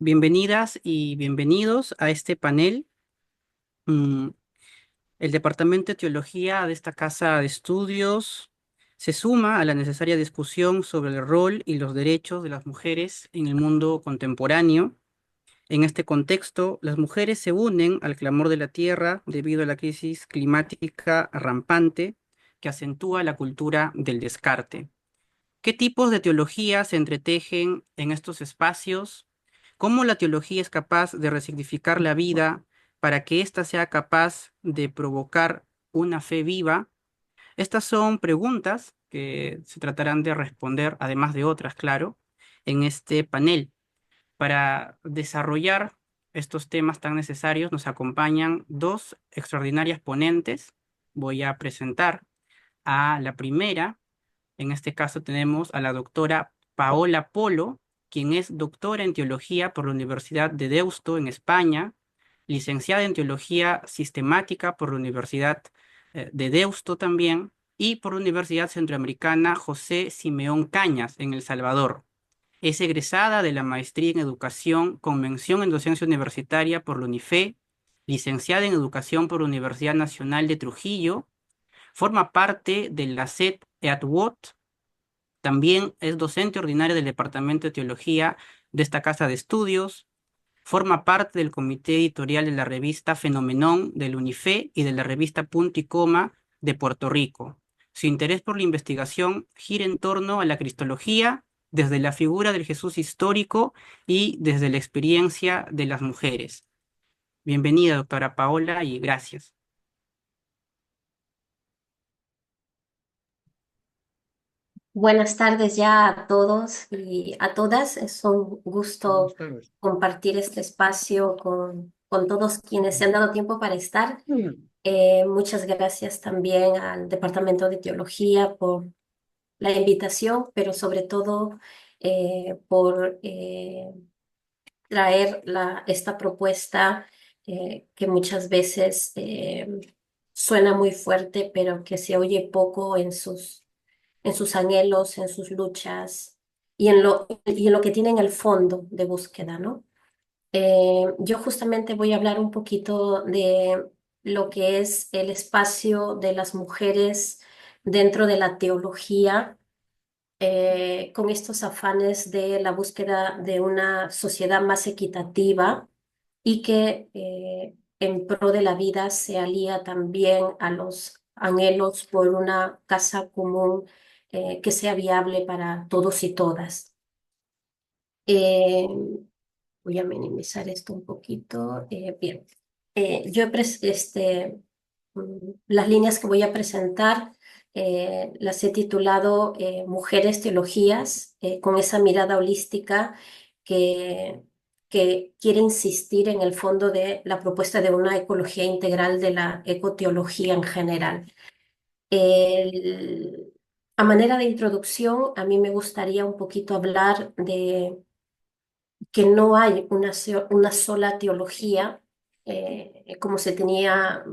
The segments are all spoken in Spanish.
Bienvenidas y bienvenidos a este panel. Mm, el Departamento de Teología de esta casa de estudios se suma a la necesaria discusión sobre el rol y los derechos de las mujeres en el mundo contemporáneo. En este contexto, las mujeres se unen al clamor de la tierra debido a la crisis climática rampante que acentúa la cultura del descarte. ¿Qué tipos de teología se entretejen en estos espacios? ¿Cómo la teología es capaz de resignificar la vida para que ésta sea capaz de provocar una fe viva? Estas son preguntas que se tratarán de responder, además de otras, claro, en este panel. Para desarrollar estos temas tan necesarios nos acompañan dos extraordinarias ponentes. Voy a presentar a la primera. En este caso tenemos a la doctora Paola Polo, quien es doctora en teología por la Universidad de Deusto en España, licenciada en teología sistemática por la Universidad de Deusto también y por la Universidad Centroamericana José Simeón Cañas en El Salvador. Es egresada de la maestría en educación con mención en docencia universitaria por la UNIFE, licenciada en educación por la Universidad Nacional de Trujillo. Forma parte de la SED EATWOT. También es docente ordinaria del Departamento de Teología de esta casa de estudios. Forma parte del comité editorial de la revista Fenomenón del UNIFE y de la revista Punto y Coma de Puerto Rico. Su interés por la investigación gira en torno a la cristología desde la figura del Jesús histórico y desde la experiencia de las mujeres. Bienvenida, doctora Paola, y gracias. Buenas tardes ya a todos y a todas. Es un gusto Buenas tardes. compartir este espacio con todos quienes se han dado tiempo para estar. Muchas gracias también al Departamento de Teología por la invitación, pero sobre todo por traer esta propuesta que muchas veces suena muy fuerte, pero que se oye poco en sus anhelos, en sus luchas y en lo que tienen el fondo de búsqueda, ¿no? Yo justamente voy a hablar un poquito de lo que es el espacio de las mujeres dentro de la teología, con estos afanes de la búsqueda de una sociedad más equitativa y que en pro de la vida se alía también a los anhelos por una casa común que sea viable para todos y todas. Eh, Voy a minimizar esto un poquito. Bien. Yo las líneas que voy a presentar las he titulado Mujeres Teologías, con esa mirada holística que, que quiere insistir en el fondo de la propuesta de una ecología integral de la ecoteología en general. El- a manera de introducción, a mí me gustaría un poquito hablar de que no hay una sola teología, como se tenía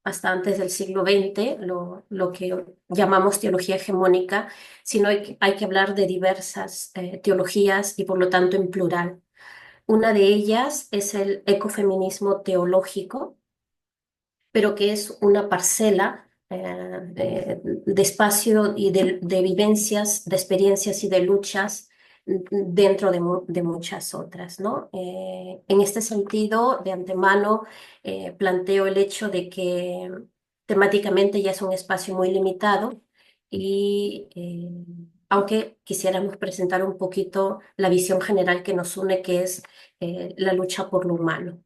hasta antes del siglo XX, lo que llamamos teología hegemónica, sino hay que hablar de diversas teologías y por lo tanto en plural. Una de ellas es el ecofeminismo teológico, pero que es una parcela de espacio y de vivencias, de experiencias y de luchas dentro de muchas otras, ¿no? En este sentido, de antemano, planteo el hecho de que temáticamente ya es un espacio muy limitado y aunque quisiéramos presentar un poquito la visión general que nos une, que es la lucha por lo humano.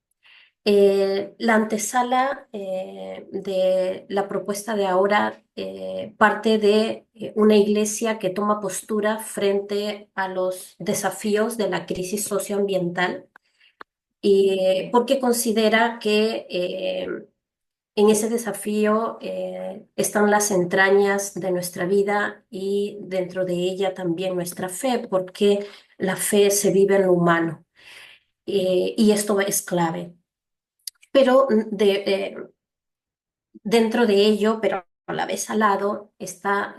La antesala de la propuesta de ahora parte de una iglesia que toma postura frente a los desafíos de la crisis socioambiental y porque considera que en ese desafío están las entrañas de nuestra vida y dentro de ella también nuestra fe, porque la fe se vive en lo humano y esto es clave. Pero dentro de ello, pero a la vez al lado, está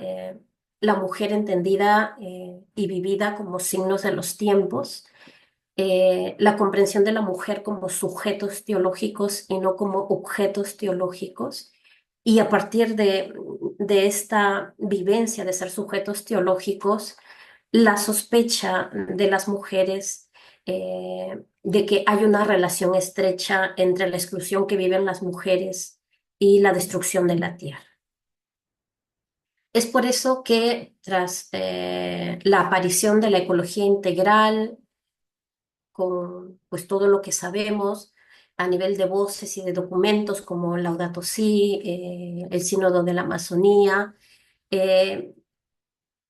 la mujer entendida y vivida como signos de los tiempos, la comprensión de la mujer como sujetos teológicos y no como objetos teológicos. Y a partir de esta vivencia de ser sujetos teológicos, la sospecha de las mujeres de que hay una relación estrecha entre la exclusión que viven las mujeres y la destrucción de la tierra. Es por eso que tras la aparición de la ecología integral, con pues todo lo que sabemos a nivel de voces y de documentos como Laudato Si, el Sínodo de la Amazonía, eh,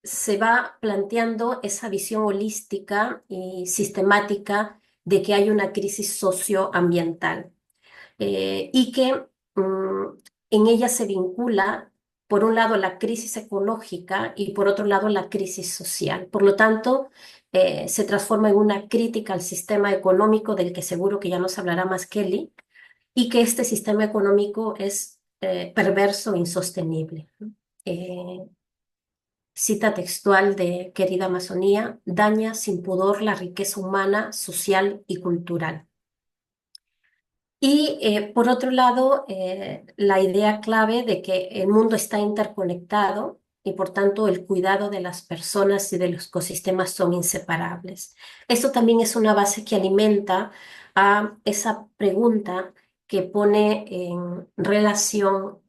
se va planteando esa visión holística y sistemática de que hay una crisis socioambiental y que en ella se vincula, por un lado, la crisis ecológica y por otro lado, la crisis social. Por lo tanto, se transforma en una crítica al sistema económico del que seguro que ya nos hablará más Kelly, y que este sistema económico es perverso e insostenible. Cita textual de Querida Amazonía: daña sin pudor la riqueza humana, social y cultural. Y por otro lado, la idea clave de que el mundo está interconectado y por tanto el cuidado de las personas y de los ecosistemas son inseparables. Esto también es una base que alimenta a esa pregunta que pone en relación,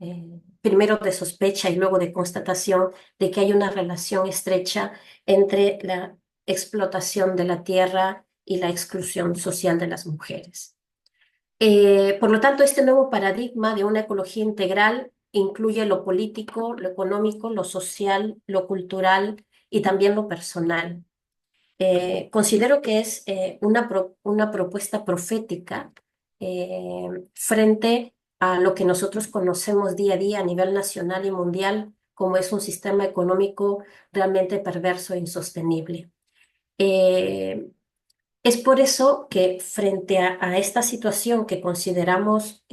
primero de sospecha y luego de constatación, de que hay una relación estrecha entre la explotación de la tierra y la exclusión social de las mujeres. Por lo tanto, este nuevo paradigma de una ecología integral incluye lo político, lo económico, lo social, lo cultural y también lo personal. Considero que es una propuesta profética frente a lo que nosotros conocemos día a día a nivel nacional y mundial, como es un sistema económico realmente perverso e insostenible. Eh, es por eso que frente a esta situación que consideramos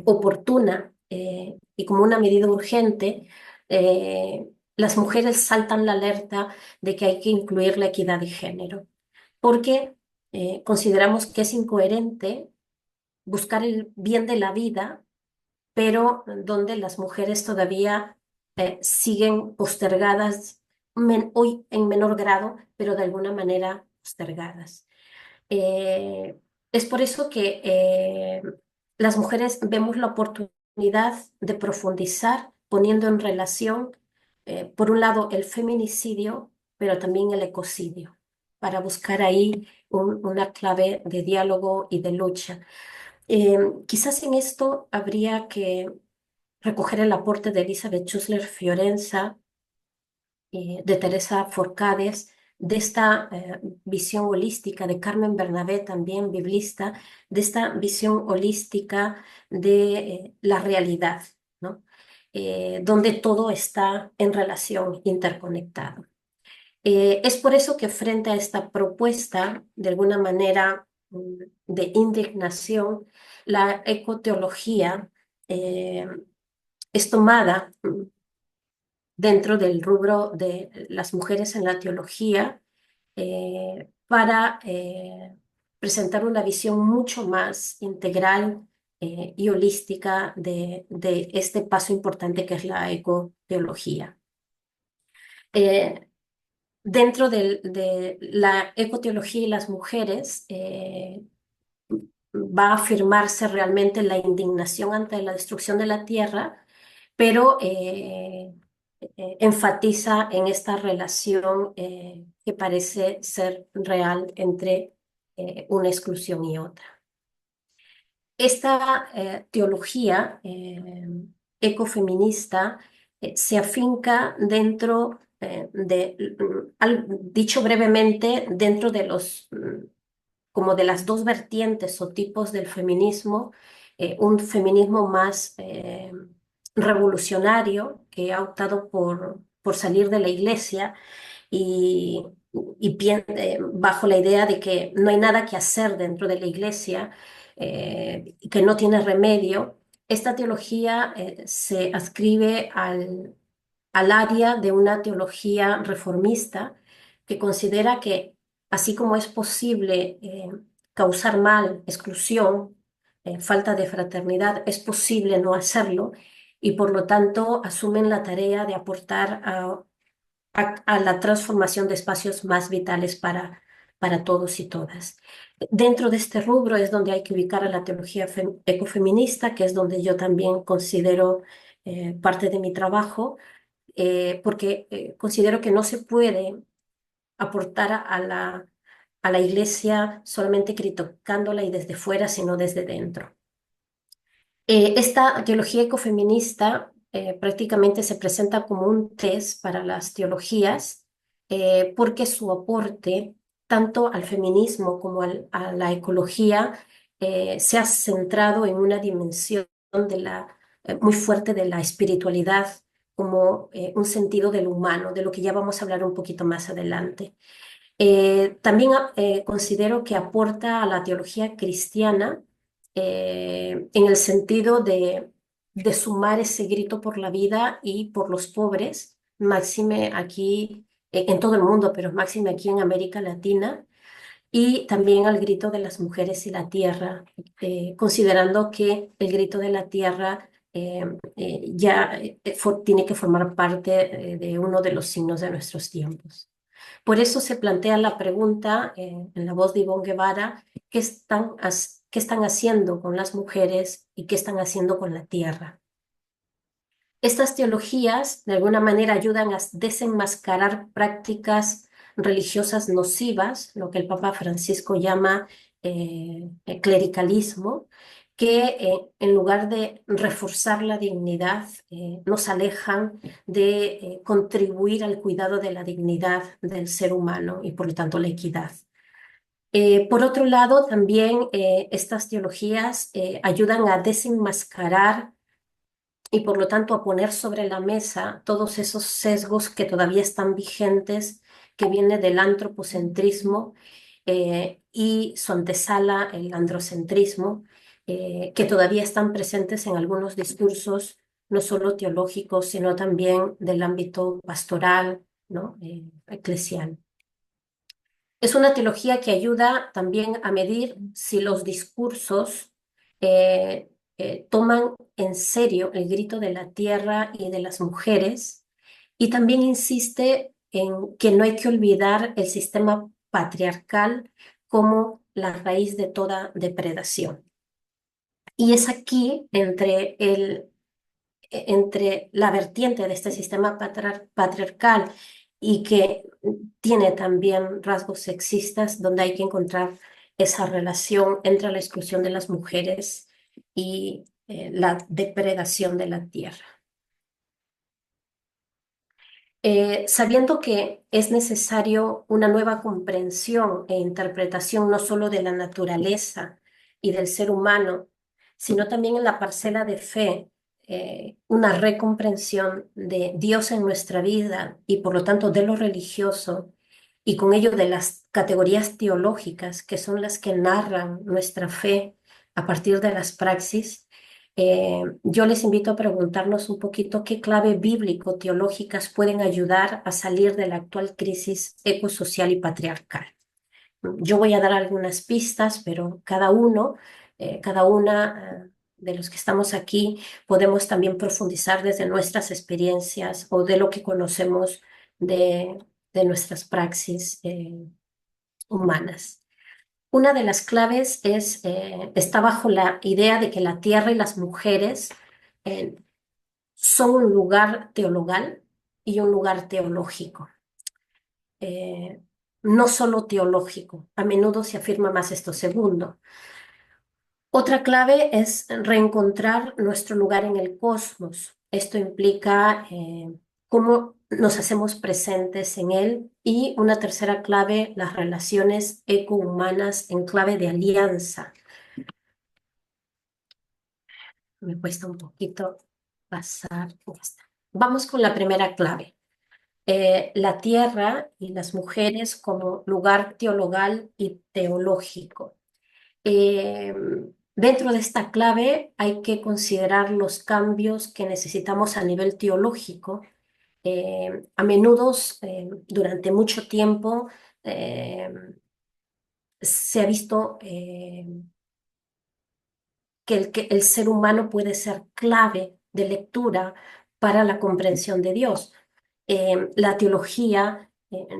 oportuna y como una medida urgente, las mujeres saltan la alerta de que hay que incluir la equidad de género, porque consideramos que es incoherente buscar el bien de la vida, pero donde las mujeres todavía siguen postergadas, hoy en menor grado, pero de alguna manera postergadas. Eh, es por eso que las mujeres vemos la oportunidad de profundizar poniendo en relación, por un lado, el feminicidio, pero también el ecocidio, para buscar ahí una clave de diálogo y de lucha. Quizás en esto habría que recoger el aporte de Elizabeth Schusler Fiorenza, de Teresa Forcades, de esta visión holística, de Carmen Bernabé, también biblista, de esta visión holística de la realidad, ¿no? Donde todo está en relación, interconectado. Es por eso que frente a esta propuesta, de alguna manera, de indignación, la ecoteología es tomada dentro del rubro de las mujeres en la teología para presentar una visión mucho más integral y holística de este paso importante que es la ecoteología. Eh, Dentro de la ecoteología y las mujeres, va a afirmarse realmente la indignación ante la destrucción de la tierra, pero enfatiza en esta relación que parece ser real entre una exclusión y otra. Esta teología ecofeminista se afinca dentro dicho brevemente, dentro de los como de las dos vertientes o tipos del feminismo, un feminismo más revolucionario que ha optado por salir de la iglesia y, bajo la idea de que no hay nada que hacer dentro de la iglesia, que no tiene remedio. Esta teología se adscribe al área de una teología reformista que considera que así como es posible causar mal, exclusión, falta de fraternidad, es posible no hacerlo y por lo tanto asumen la tarea de aportar a la transformación de espacios más vitales para todos y todas. Dentro de este rubro es donde hay que ubicar a la teología ecofeminista, que es donde yo también considero parte de mi trabajo, porque considero que no se puede aportar a la iglesia solamente criticándola y desde fuera, sino desde dentro. Esta teología ecofeminista prácticamente se presenta como un test para las teologías porque su aporte tanto al feminismo como a la ecología se ha centrado en una dimensión muy fuerte de la espiritualidad como un sentido del humano, de lo que ya vamos a hablar un poquito más adelante. También considero que aporta a la teología cristiana en el sentido de sumar ese grito por la vida y por los pobres, máxime aquí en todo el mundo, pero máxime aquí en América Latina, y también al grito de las mujeres y la tierra, considerando que el grito de la tierra tiene que formar parte de uno de los signos de nuestros tiempos. Por eso se plantea la pregunta en la voz de Ivonne Guevara, qué están haciendo con las mujeres y qué están haciendo con la tierra? Estas teologías de alguna manera ayudan a desenmascarar prácticas religiosas nocivas, lo que el Papa Francisco llama clericalismo, que en lugar de reforzar la dignidad, nos alejan de contribuir al cuidado de la dignidad del ser humano y por lo tanto la equidad. Por otro lado, también estas teologías ayudan a desenmascarar y por lo tanto a poner sobre la mesa todos esos sesgos que todavía están vigentes, que viene del antropocentrismo y su antesala, el androcentrismo, que todavía están presentes en algunos discursos, no solo teológicos, sino también del ámbito pastoral, ¿no? Eclesial. Es una teología que ayuda también a medir si los discursos toman en serio el grito de la tierra y de las mujeres y también insiste en que no hay que olvidar el sistema patriarcal como la raíz de toda depredación. Y es aquí entre la vertiente de este sistema patriarcal y que tiene también rasgos sexistas, donde hay que encontrar esa relación entre la exclusión de las mujeres y la depredación de la tierra. Sabiendo que es necesario una nueva comprensión e interpretación no solo de la naturaleza y del ser humano, sino también en la parcela de fe, una recomprensión de Dios en nuestra vida y por lo tanto de lo religioso y con ello de las categorías teológicas que son las que narran nuestra fe a partir de las praxis. Yo les invito a preguntarnos un poquito qué clave bíblico-teológicas pueden ayudar a salir de la actual crisis ecosocial y patriarcal. Yo voy a dar algunas pistas, pero cada una de los que estamos aquí, podemos también profundizar desde nuestras experiencias o de lo que conocemos de nuestras praxis humanas. Una de las claves está bajo la idea de que la tierra y las mujeres eh, son un lugar teologal y un lugar teológico. Eh, no solo teológico, a menudo se afirma más esto segundo. Otra clave es reencontrar nuestro lugar en el cosmos. Esto implica cómo nos hacemos presentes en él. Y una tercera clave, las relaciones ecohumanas en clave de alianza. Me cuesta un poquito pasar. Ya está. Vamos con la primera clave. La tierra y las mujeres como lugar teologal y teológico. Eh, Dentro de esta clave hay que considerar los cambios que necesitamos a nivel teológico. A menudo, durante mucho tiempo, se ha visto que el ser humano puede ser clave de lectura para la comprensión de Dios. La teología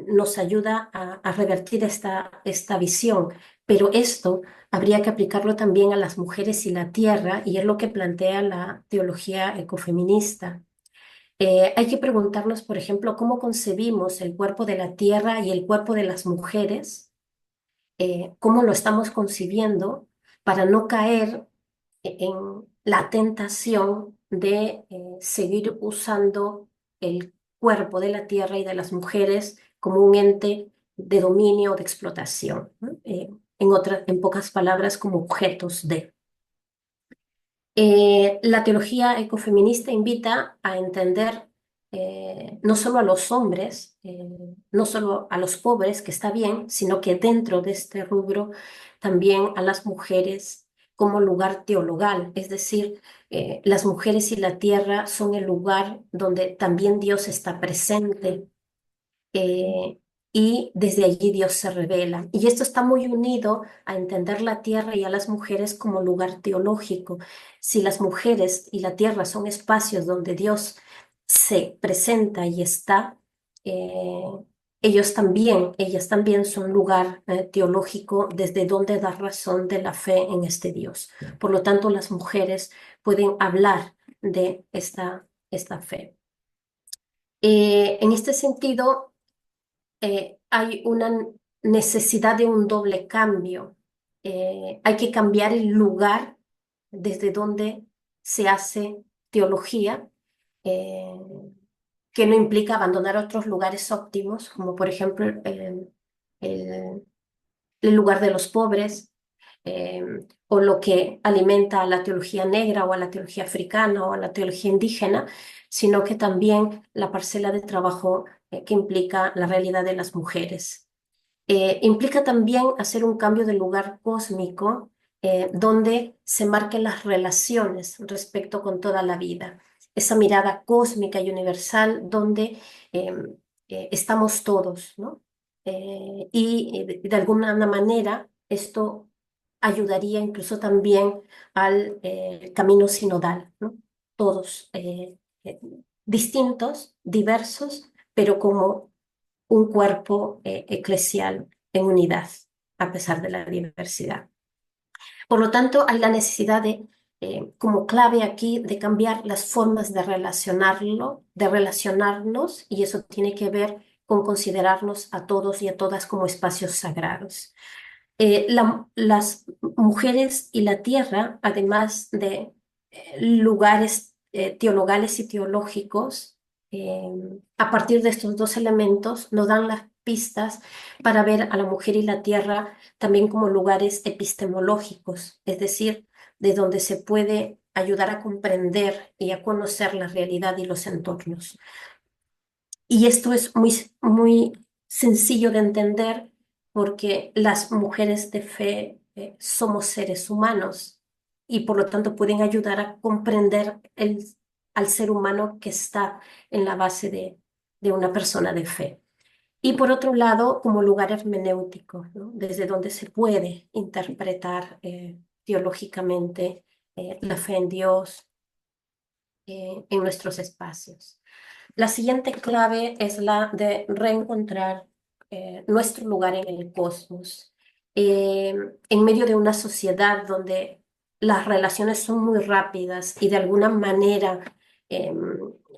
nos ayuda a revertir esta visión, pero esto habría que aplicarlo también a las mujeres y la tierra, y es lo que plantea la teología ecofeminista. Hay que preguntarnos, por ejemplo, cómo concebimos el cuerpo de la tierra y el cuerpo de las mujeres, cómo lo estamos concibiendo para no caer en la tentación de seguir usando el cuerpo de la tierra y de las mujeres como un ente de dominio o de explotación, ¿no? En pocas palabras, como objetos de. La teología ecofeminista invita a entender no solo a los hombres, no solo a los pobres, que está bien, sino que dentro de este rubro también a las mujeres como lugar teologal, es decir, las mujeres y la tierra son el lugar donde también Dios está presente, eh, y desde allí Dios se revela. Y esto está muy unido a entender la tierra y a las mujeres como lugar teológico. Si las mujeres y la tierra son espacios donde Dios se presenta y está, eh, ellas también son lugar teológico desde donde dar razón de la fe en este Dios. Por lo tanto, las mujeres pueden hablar de esta fe. En este sentido, hay una necesidad de un doble cambio. Hay que cambiar el lugar desde donde se hace teología, eh, que no implica abandonar otros lugares óptimos, como por ejemplo el- el lugar de los pobres, eh, o lo que alimenta a la teología negra o a la teología africana o a la teología indígena, sino que también la parcela de trabajo que implica la realidad de las mujeres. Implica también hacer un cambio de lugar cósmico, donde se marquen las relaciones respecto con toda la vida. Esa mirada cósmica y universal donde eh, estamos todos, ¿no? De alguna manera esto ayudaría incluso también al camino sinodal, ¿no? Todos eh, distintos, diversos, pero como un cuerpo eclesial en unidad, a pesar de la diversidad. Por lo tanto, hay la necesidad como clave aquí, de cambiar las formas de relacionarnos, y eso tiene que ver con considerarnos a todos y a todas como espacios sagrados. Las mujeres y la tierra, además de lugares teologales y teológicos, eh, a partir de estos dos elementos nos dan las pistas para ver a la mujer y la tierra también como lugares epistemológicos, es decir, de donde se puede ayudar a comprender y a conocer la realidad y los entornos. Y esto es muy sencillo de entender porque las mujeres de fe somos seres humanos y por lo tanto pueden ayudar a comprender al ser humano que está en la base de una persona de fe. Y por otro lado, como lugar hermenéutico, ¿no? Desde donde se puede interpretar teológicamente la fe en Dios en nuestros espacios. La siguiente clave es la de reencontrar nuestro lugar en el cosmos. Eh, en medio de una sociedad donde las relaciones son muy rápidas y de alguna manera, eh,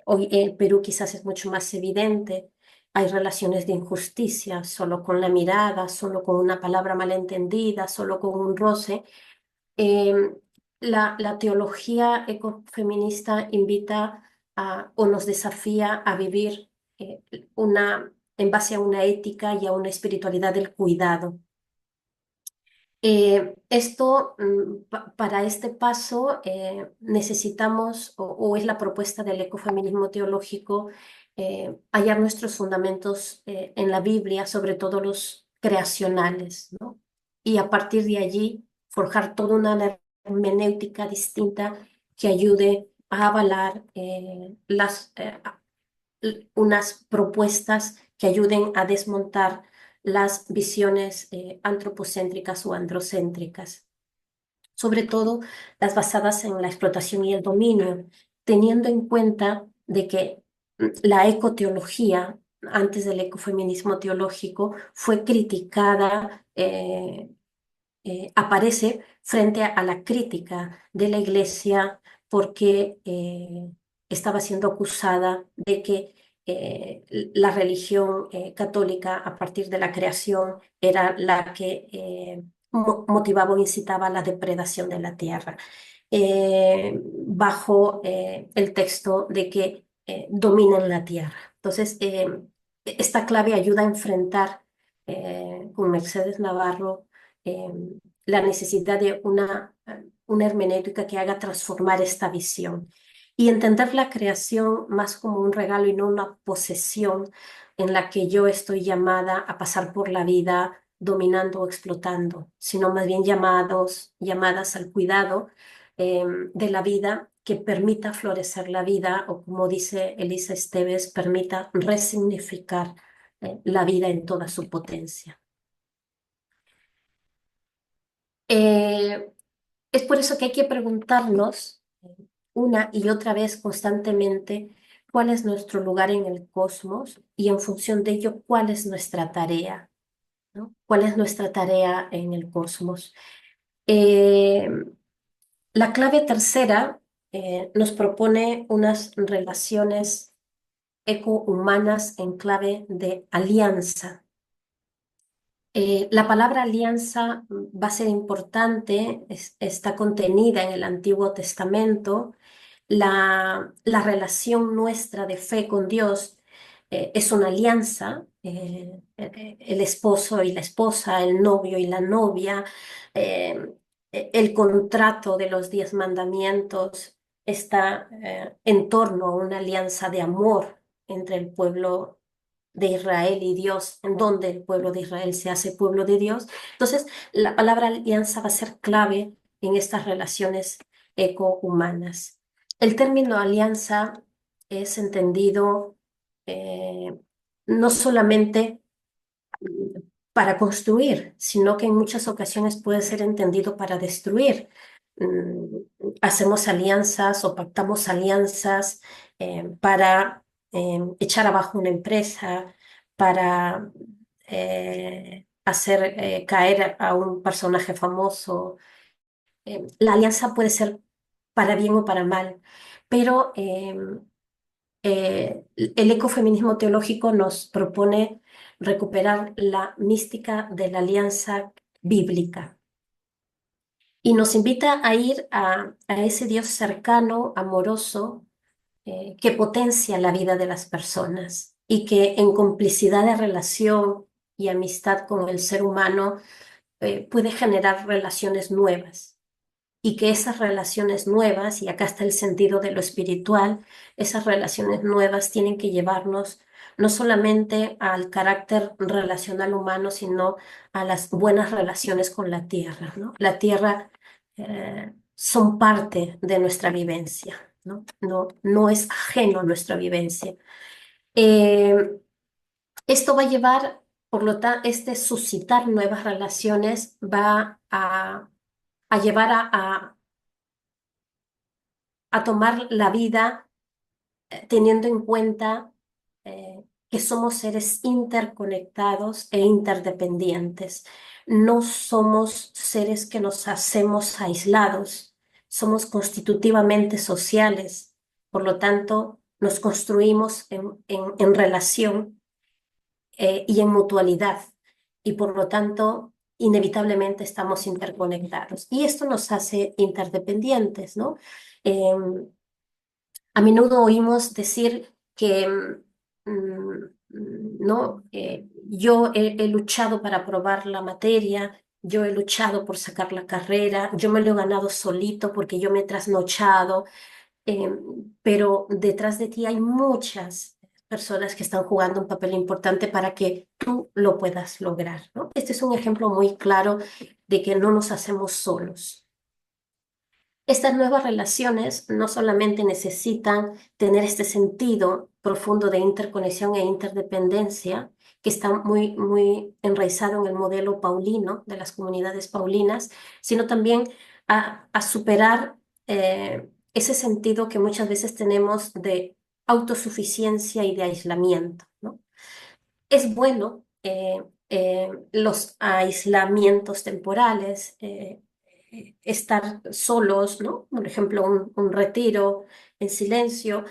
hoy en Perú quizás es mucho más evidente, hay relaciones de injusticia, solo con la mirada, solo con una palabra malentendida, solo con un roce. Eh, la teología ecofeminista invita o nos desafía a vivir en base a una ética y a una espiritualidad del cuidado. Para este paso necesitamos, o es la propuesta del ecofeminismo teológico, hallar nuestros fundamentos en la Biblia, sobre todo los creacionales, ¿no? Y a partir de allí forjar toda una hermenéutica distinta que ayude a avalar unas propuestas que ayuden a desmontar las visiones antropocéntricas o androcéntricas, sobre todo las basadas en la explotación y el dominio, teniendo en cuenta de que la ecoteología, antes del ecofeminismo teológico, fue criticada, aparece frente a la crítica de la Iglesia porque estaba siendo acusada de que la religión católica a partir de la creación era la que motivaba o incitaba a la depredación de la tierra, bajo el texto de que dominen la tierra. Entonces, esta clave ayuda a enfrentar con Mercedes Navarro eh, la necesidad de una hermenéutica que haga transformar esta visión y entender la creación más como un regalo y no una posesión en la que yo estoy llamada a pasar por la vida dominando o explotando, sino más bien llamadas al cuidado de la vida que permita florecer la vida o como dice Elisa Esteves, permita resignificar la vida en toda su potencia. Eh, es por eso que hay que preguntarnos una y otra vez constantemente cuál es nuestro lugar en el cosmos y en función de ello cuál es nuestra tarea, ¿no? ¿Cuál es nuestra tarea en el cosmos? Eh, la clave tercera nos propone unas relaciones ecohumanas en clave de alianza. La palabra alianza va a ser importante, está contenida en el Antiguo Testamento. La relación nuestra de fe con Dios es una alianza, el esposo y la esposa, el novio y la novia, eh, el contrato de los 10 mandamientos está en torno a una alianza de amor entre el pueblo de Israel y Dios, en donde el pueblo de Israel se hace pueblo de Dios. Entonces, la palabra alianza va a ser clave en estas relaciones ecohumanas. El término alianza es entendido eh, no solamente para construir, sino que en muchas ocasiones puede ser entendido para destruir. Hacemos alianzas o pactamos alianzas para echar abajo una empresa, para hacer caer a un personaje famoso. La alianza puede ser para bien o para mal, pero el ecofeminismo teológico nos propone recuperar la mística de la alianza bíblica y nos invita a ir a ese Dios cercano, amoroso, que potencia la vida de las personas y que en complicidad de relación y amistad con el ser humano puede generar relaciones nuevas y que esas relaciones nuevas, y acá está el sentido de lo espiritual, esas relaciones nuevas tienen que llevarnos no solamente al carácter relacional humano, sino a las buenas relaciones con la tierra, ¿no? La tierra son parte de nuestra vivencia, ¿no? No es ajeno a nuestra vivencia. Eh, Esto va a llevar, por lo tanto, este suscitar nuevas relaciones va a llevar a tomar la vida teniendo en cuenta que somos seres interconectados e interdependientes. No somos seres que nos hacemos aislados, somos constitutivamente sociales, por lo tanto, nos construimos en relación y en mutualidad, y por lo tanto, inevitablemente estamos interconectados. Y esto nos hace interdependientes, ¿no? A menudo oímos decir que no, yo he luchado para aprobar la materia, yo he luchado por sacar la carrera, yo me lo he ganado solito porque yo me he trasnochado, eh, pero detrás de ti hay muchas personas que están jugando un papel importante para que tú lo puedas lograr, ¿no? Este es un ejemplo muy claro de que no nos hacemos solos. Estas nuevas relaciones no solamente necesitan tener este sentido profundo de interconexión e interdependencia, que está muy, muy enraizado en el modelo paulino de las comunidades paulinas, sino también a superar ese sentido que muchas veces tenemos de autosuficiencia y de aislamiento, ¿no? Es bueno los aislamientos temporales, estar solos, ¿no? Por ejemplo, un retiro en silencio,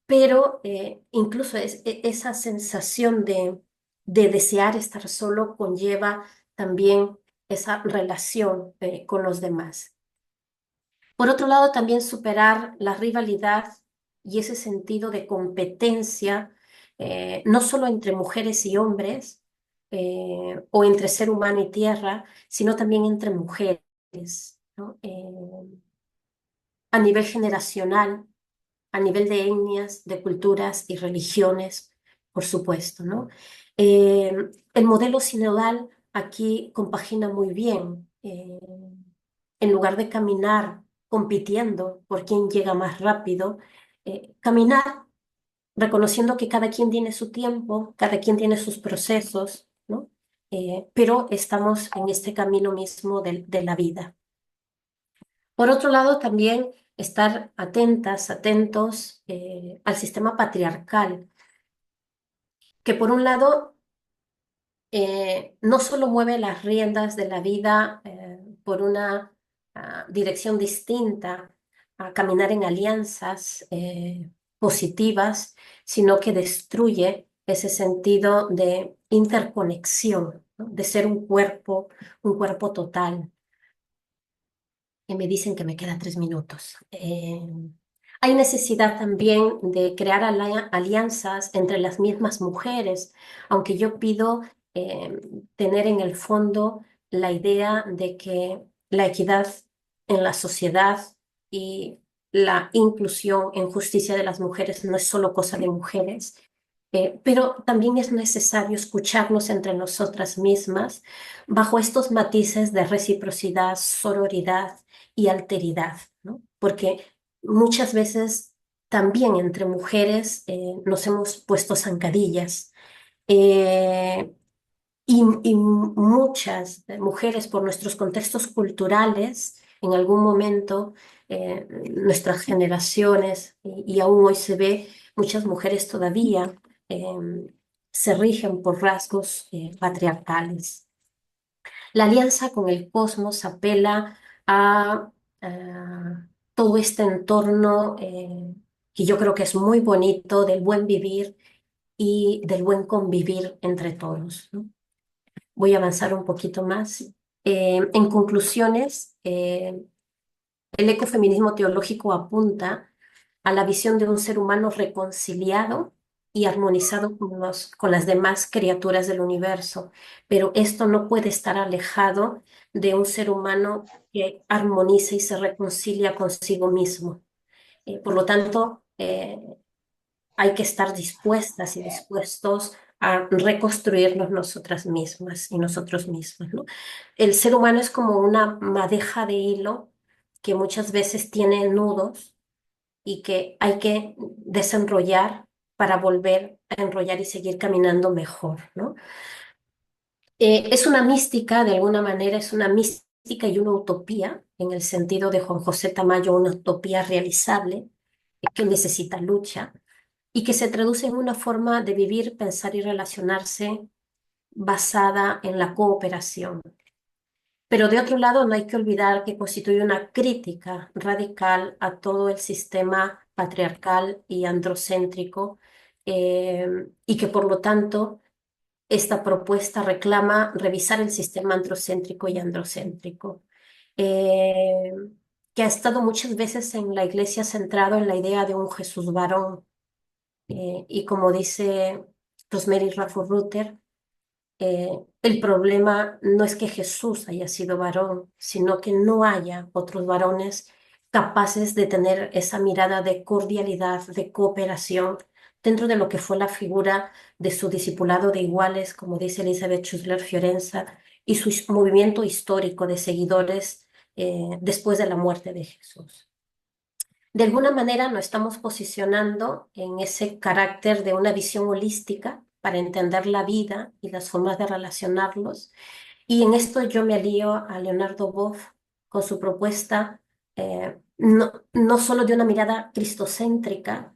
pero incluso esa sensación de desear estar solo conlleva también esa relación con los demás. Por otro lado, también superar la rivalidad y ese sentido de competencia, no solo entre mujeres y hombres, o entre ser humano y tierra, sino también entre mujeres, ¿no? A nivel generacional, a nivel de etnias, de culturas y religiones, por supuesto, ¿no? Eh, el modelo sinodal aquí compagina muy bien. En lugar de caminar compitiendo por quién llega más rápido, caminar reconociendo que cada quien tiene su tiempo, cada quien tiene sus procesos, ¿no? Pero estamos en este camino mismo de la vida. Por otro lado, también estar atentas, atentos al sistema patriarcal, que por un lado no solo mueve las riendas de la vida por una dirección distinta a caminar en alianzas positivas, sino que destruye ese sentido de interconexión, ¿no? De ser un cuerpo total. Y me dicen que me quedan 3 minutos. Hay necesidad también de crear alianzas entre las mismas mujeres, aunque yo pido eh, tener en el fondo la idea de que la equidad en la sociedad y la inclusión en justicia de las mujeres no es solo cosa de mujeres, pero también es necesario escucharnos entre nosotras mismas bajo estos matices de reciprocidad, sororidad y alteridad, ¿no? Porque muchas veces también entre mujeres nos hemos puesto zancadillas eh, y muchas mujeres por nuestros contextos culturales, en algún momento, nuestras generaciones, y aún hoy se ve, muchas mujeres todavía se rigen por rasgos patriarcales. La alianza con el cosmos apela a todo este entorno que yo creo que es muy bonito del buen vivir y del buen convivir entre todos, ¿no? Voy a avanzar un poquito más. En conclusiones, el ecofeminismo teológico apunta a la visión de un ser humano reconciliado y armonizado con las demás criaturas del universo, pero esto no puede estar alejado de un ser humano que armoniza y se reconcilia consigo mismo. Por lo tanto, hay que estar dispuestas y dispuestos a reconstruirnos nosotras mismas y nosotros mismos, ¿no? El ser humano es como una madeja de hilo que muchas veces tiene nudos y que hay que desenrollar para volver a enrollar y seguir caminando mejor, ¿no? Es una mística, de alguna manera, es una mística y una utopía, en el sentido de Juan José Tamayo, una utopía realizable que necesita lucha y que se traduce en una forma de vivir, pensar y relacionarse basada en la cooperación. Pero de otro lado, no hay que olvidar que constituye una crítica radical a todo el sistema patriarcal y androcéntrico y que por lo tanto esta propuesta reclama revisar el sistema androcéntrico y androcéntrico, eh, que ha estado muchas veces en la Iglesia centrado en la idea de un Jesús varón. Y como dice Rosemary Ruther, el problema no es que Jesús haya sido varón, sino que no haya otros varones capaces de tener esa mirada de cordialidad, de cooperación, dentro de lo que fue la figura de su discipulado de iguales, como dice Elizabeth Schusler Fiorenza, y su movimiento histórico de seguidores después de la muerte de Jesús. De alguna manera nos estamos posicionando en ese carácter de una visión holística para entender la vida y las formas de relacionarlos. Y en esto yo me alío a Leonardo Boff con su propuesta, no solo de una mirada cristocéntrica,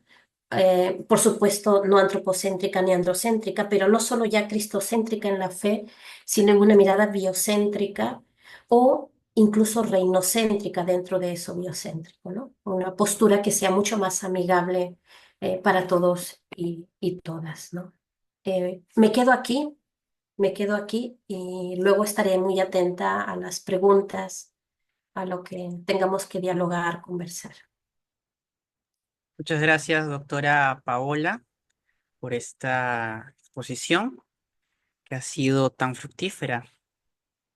por supuesto no antropocéntrica ni androcéntrica, pero no solo ya cristocéntrica en la fe, sino en una mirada biocéntrica o incluso reinocéntrica dentro de eso biocéntrico, ¿no? Una postura que sea mucho más amigable para todos y todas, ¿no? Me quedo aquí y luego estaré muy atenta a las preguntas, a lo que tengamos que dialogar, conversar. Muchas gracias, doctora Paola, por esta exposición que ha sido tan fructífera,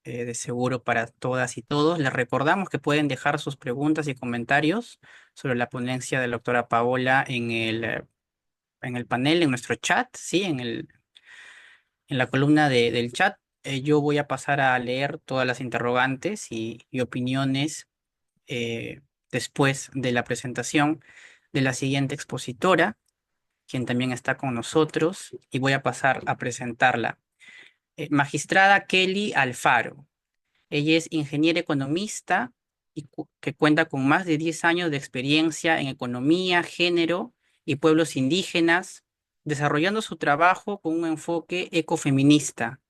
de seguro para todas y todos. Les recordamos que pueden dejar sus preguntas y comentarios sobre la ponencia de la doctora Paola en el panel, en nuestro chat, ¿sí? En la columna del chat. Yo voy a pasar a leer todas las interrogantes y opiniones después de la presentación de la siguiente expositora, quien también está con nosotros, y voy a pasar a presentarla. Magistrada Kelly Alfaro. Ella es ingeniera economista que cuenta con más de 10 años de experiencia en economía, género y pueblos indígenas, desarrollando su trabajo con un enfoque ecofeminista.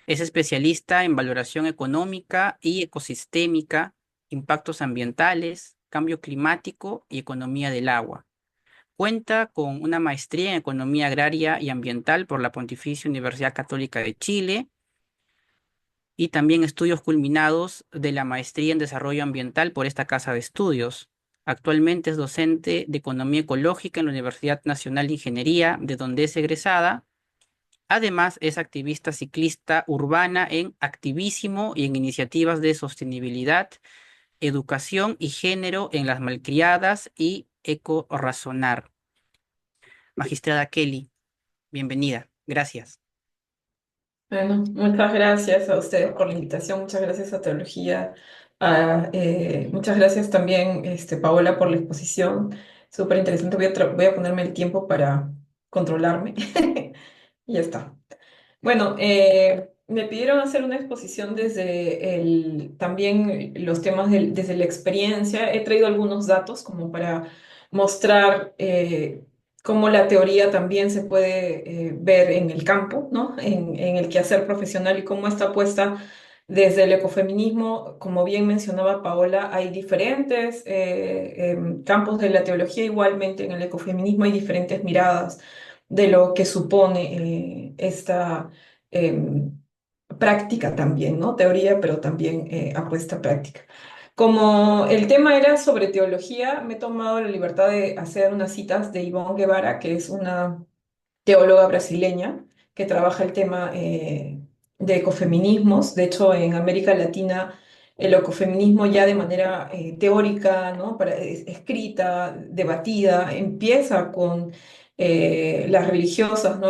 Es especialista en valoración económica y ecosistémica, impactos ambientales, cambio climático y economía del agua. Cuenta con una maestría en economía agraria y ambiental por la Pontificia Universidad Católica de Chile y también estudios culminados de la maestría en desarrollo ambiental por esta casa de estudios. Actualmente es docente de economía ecológica en la Universidad Nacional de Ingeniería, de donde es egresada. Además, es activista ciclista urbana en activísimo y en iniciativas de sostenibilidad, educación y género en las malcriadas y eco-razonar. Magistrada Kelly, bienvenida. Gracias. Bueno, muchas gracias a ustedes por la invitación, muchas gracias a Teología, muchas gracias también, Paola, por la exposición, súper interesante. Voy a ponerme el tiempo para controlarme y ya está. Bueno, me pidieron hacer una exposición desde también los temas desde la experiencia. He traído algunos datos como para mostrar cómo la teoría también se puede ver en el campo, ¿no? En el quehacer profesional y cómo está puesta desde el ecofeminismo. Como bien mencionaba Paola, hay diferentes campos de la teología. Igualmente en el ecofeminismo hay diferentes miradas de lo que supone esta práctica también, ¿no? Teoría, pero también apuesta a práctica. Como el tema era sobre teología, me he tomado la libertad de hacer unas citas de Ivonne Guevara, que es una teóloga brasileña que trabaja el tema de ecofeminismos. De hecho, en América Latina, el ecofeminismo ya de manera teórica, ¿no? Escrita, debatida, empieza con las religiosas, ¿no?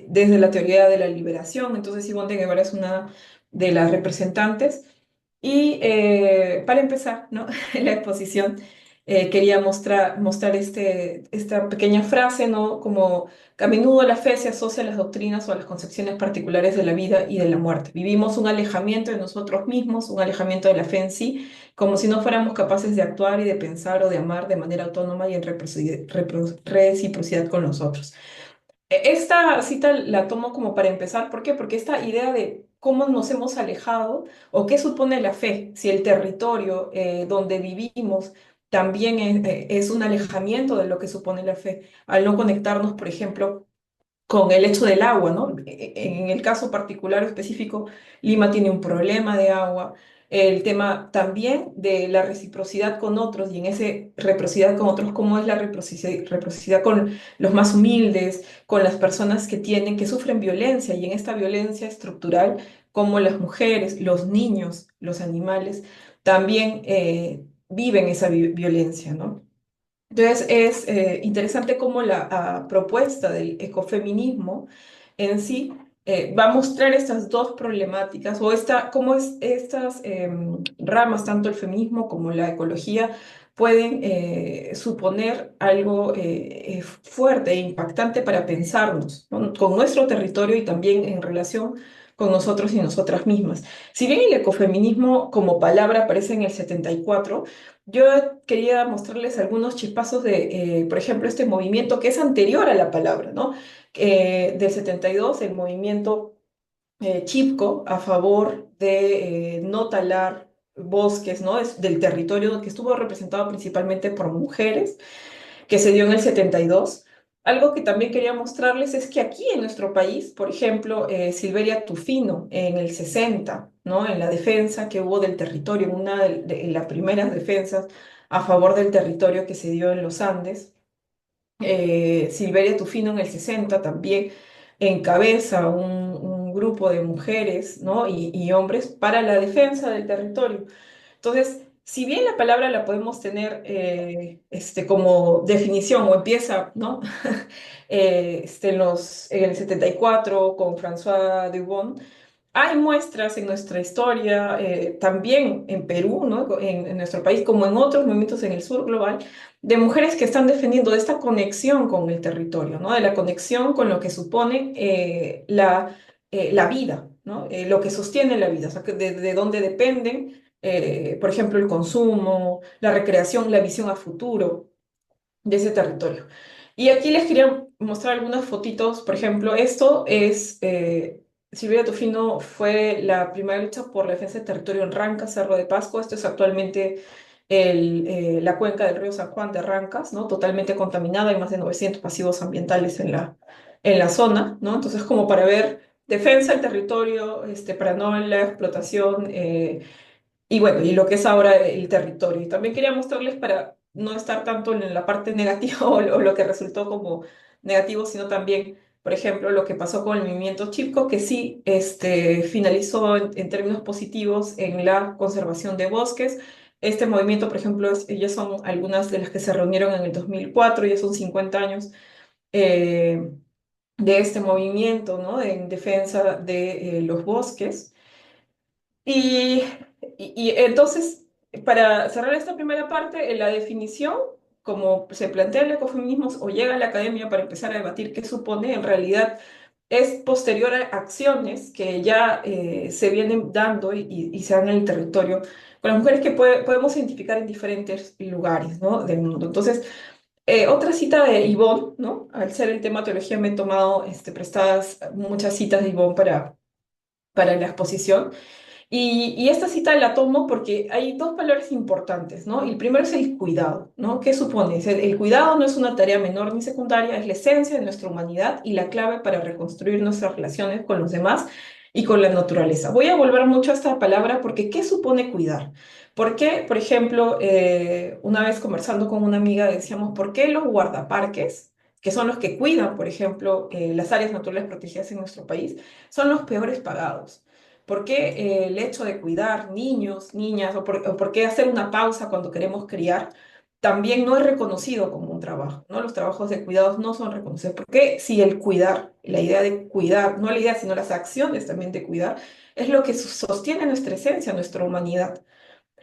Desde la teoría de la liberación. Entonces, Simone de Guevara es una de las representantes. Y para empezar, ¿no? La exposición, quería mostrar esta pequeña frase, ¿no? Como que a menudo la fe se asocia a las doctrinas o a las concepciones particulares de la vida y de la muerte. Vivimos un alejamiento de nosotros mismos, un alejamiento de la fe en sí, como si no fuéramos capaces de actuar y de pensar o de amar de manera autónoma y en reciprocidad con los otros. Esta cita la tomo como para empezar. ¿Por qué? Porque esta idea de cómo nos hemos alejado o qué supone la fe, si el territorio donde vivimos también es un alejamiento de lo que supone la fe, al no conectarnos, por ejemplo, con el hecho del agua, ¿no? En el caso particular específico, Lima tiene un problema de agua. El tema también de la reciprocidad con otros y en ese reciprocidad con otros, cómo es la reciprocidad con los más humildes, con las personas que sufren violencia y en esta violencia estructural, como las mujeres, los niños, los animales, también viven esa violencia, ¿no? Entonces es interesante cómo la propuesta del ecofeminismo en sí va a mostrar estas dos problemáticas cómo estas ramas, tanto el feminismo como la ecología, pueden suponer algo fuerte e impactante para pensarnos, ¿no? Con nuestro territorio y también en relación con nosotros y nosotras mismas. Si bien el ecofeminismo como palabra aparece en el 74, yo quería mostrarles algunos chispazos de, por ejemplo, este movimiento que es anterior a la palabra, ¿no? Del 72, el movimiento Chipko a favor de no talar bosques, ¿no? Es del territorio que estuvo representado principalmente por mujeres, que se dio en el 72. Algo que también quería mostrarles es que aquí en nuestro país, por ejemplo, Silveria Tufino en el 60, ¿no? En la defensa que hubo del territorio, en una de las primeras defensas a favor del territorio que se dio en los Andes, Silveria Tufino en el 60 también encabeza un grupo de mujeres, ¿no? y hombres para la defensa del territorio. Entonces, si bien la palabra la podemos tener como definición o empieza, ¿no? En el 74 con François Dubon, hay muestras en nuestra historia, también en Perú, ¿no? En nuestro país, como en otros movimientos en el sur global, de mujeres que están defendiendo de esta conexión con el territorio, ¿no? De la conexión con lo que supone la vida, ¿no? Lo que sostiene la vida, o sea, de dónde dependen, por ejemplo, el consumo, la recreación, la visión a futuro de ese territorio. Y aquí les quería mostrar algunas fotitos. Por ejemplo, esto es, Silvia Tofino fue la primera lucha por la defensa del territorio en Rancas, Cerro de Pasco. Esto es actualmente la cuenca del río San Juan de Rancas, ¿no? Totalmente contaminada, hay más de 900 pasivos ambientales en la zona, ¿no? Entonces, como para ver defensa del territorio, para no la explotación, y bueno, y lo que es ahora el territorio. Y también quería mostrarles para no estar tanto en la parte negativa o lo que resultó como negativo, sino también, por ejemplo, lo que pasó con el movimiento Chipko, que sí finalizó en términos positivos en la conservación de bosques. Este movimiento, por ejemplo, ellas son algunas de las que se reunieron en el 2004, ya son 50 años eh, de este movimiento, ¿no? En defensa de los bosques. Y, y entonces, para cerrar esta primera parte, en la definición, como se plantea el ecofeminismo o llega a la academia para empezar a debatir qué supone, en realidad es posterior a acciones que ya se vienen dando y se dan en el territorio con las mujeres que podemos identificar en diferentes lugares, ¿no? del mundo. Entonces, otra cita de Ivonne, ¿no? Al ser el tema teología me he tomado prestadas muchas citas de Ivonne para la exposición. Y esta cita la tomo porque hay dos valores importantes, ¿no? El primero es el cuidado, ¿no? ¿Qué supone? El cuidado no es una tarea menor ni secundaria, es la esencia de nuestra humanidad y la clave para reconstruir nuestras relaciones con los demás y con la naturaleza. Voy a volver mucho a esta palabra porque ¿qué supone cuidar? ¿Por qué, por ejemplo, una vez conversando con una amiga decíamos, ¿por qué los guardaparques, que son los que cuidan, por ejemplo, las áreas naturales protegidas en nuestro país, son los peores pagados? ¿Por qué el hecho de cuidar niños, niñas, o por qué hacer una pausa cuando queremos criar, también no es reconocido como un trabajo, ¿no? Los trabajos de cuidados no son reconocidos. ¿Por qué si el cuidar, la idea de cuidar, no la idea, sino las acciones también de cuidar, es lo que sostiene nuestra esencia, nuestra humanidad?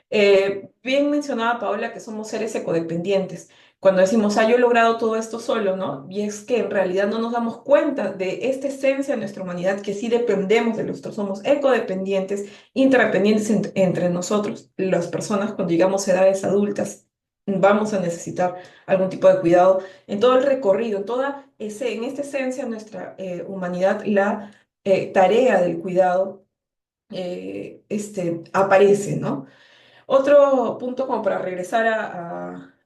Bien mencionaba Paola que somos seres ecodependientes. Cuando decimos, yo he logrado todo esto solo, ¿no? Y es que en realidad no nos damos cuenta de esta esencia de nuestra humanidad, que sí dependemos de nosotros, somos ecodependientes, interdependientes entre nosotros. Las personas cuando llegamos a edades adultas vamos a necesitar algún tipo de cuidado en todo el recorrido, en esta esencia de nuestra humanidad, la tarea del cuidado aparece, ¿no? Otro punto como para regresar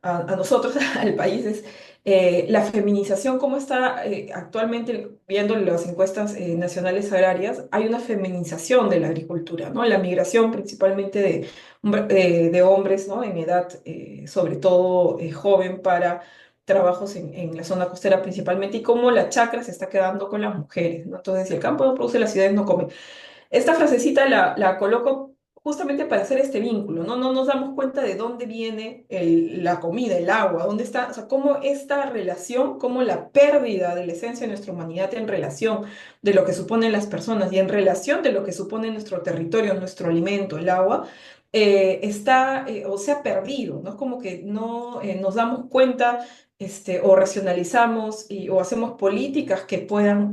a nosotros, al país, es la feminización, cómo está actualmente, viendo las encuestas nacionales agrarias, hay una feminización de la agricultura, ¿no? La migración principalmente de hombres, ¿no? En edad, sobre todo joven, para trabajos en la zona costera principalmente, y cómo la chacra se está quedando con las mujeres, ¿no? Entonces, si el campo no produce, las ciudades no comen. Esta frasecita la coloco justamente para hacer este vínculo, ¿no? No nos damos cuenta de dónde viene la comida, el agua, dónde está, o sea, cómo esta relación, cómo la pérdida de la esencia de nuestra humanidad en relación de lo que suponen las personas y en relación de lo que supone nuestro territorio, nuestro alimento, el agua, está o se ha perdido, ¿no? Es como que no nos damos cuenta o racionalizamos o hacemos políticas que puedan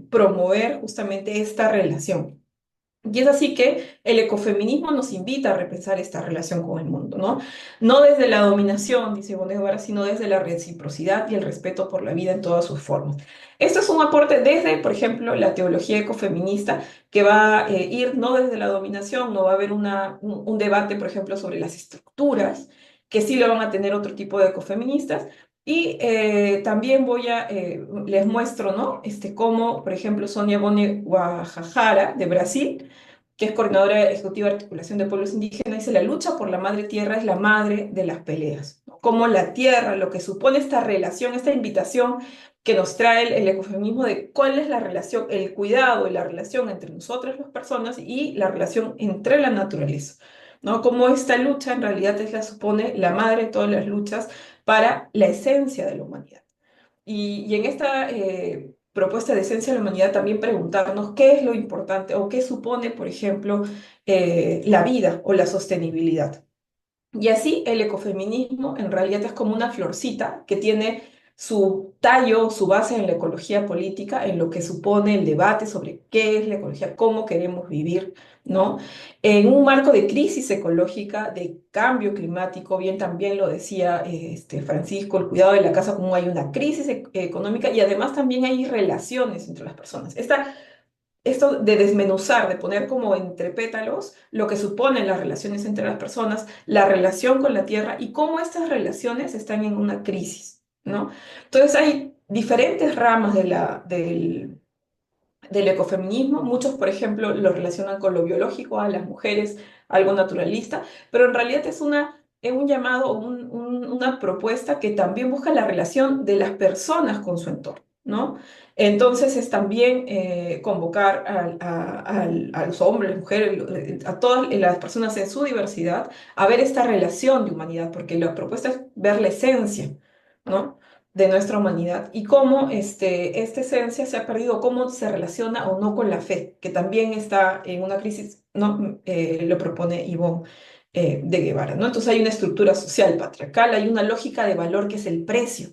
promover justamente esta relación. Y es así que el ecofeminismo nos invita a repensar esta relación con el mundo, ¿no? No desde la dominación, dice Ivonne de Guevara, sino desde la reciprocidad y el respeto por la vida en todas sus formas. Esto es un aporte desde, por ejemplo, la teología ecofeminista, que va a ir no desde la dominación, no va a haber un debate, por ejemplo, sobre las estructuras, que sí lo van a tener otro tipo de ecofeministas, y también les muestro, ¿no? Cómo, por ejemplo, Sonia Boni Guajajara, de Brasil, que es coordinadora ejecutiva de articulación de pueblos indígenas, dice, la lucha por la madre tierra es la madre de las peleas, ¿no? Como la tierra, lo que supone esta relación, esta invitación que nos trae el ecofeminismo de cuál es la relación, el cuidado y la relación entre nosotras las personas y la relación entre la naturaleza, ¿no? Como esta lucha en realidad es la supone la madre de todas las luchas para la esencia de la humanidad. Y en esta propuesta de esencia de la humanidad también preguntarnos qué es lo importante o qué supone, por ejemplo, la vida o la sostenibilidad. Y así el ecofeminismo en realidad es como una florcita que tiene su tallo, su base en la ecología política, en lo que supone el debate sobre qué es la ecología, cómo queremos vivir, ¿no? En un marco de crisis ecológica, de cambio climático, bien también lo decía Francisco, el cuidado de la casa, como hay una crisis económica y además también hay relaciones entre las personas. Esto de desmenuzar, de poner como entre pétalos lo que suponen las relaciones entre las personas, la relación con la tierra y cómo estas relaciones están en una crisis, ¿no? Entonces hay diferentes ramas del ecofeminismo. Muchos, por ejemplo, lo relacionan con lo biológico, a las mujeres, algo naturalista, pero en realidad es un llamado, una propuesta que también busca la relación de las personas con su entorno, ¿no? Entonces es también convocar a los hombres, las mujeres, a todas las personas en su diversidad a ver esta relación de humanidad, porque la propuesta es ver la esencia, ¿no? De nuestra humanidad y cómo esta esencia se ha perdido, cómo se relaciona o no con la fe, que también está en una crisis, ¿no? Lo propone Ivonne de Guevara, ¿no? Entonces hay una estructura social patriarcal, hay una lógica de valor que es el precio,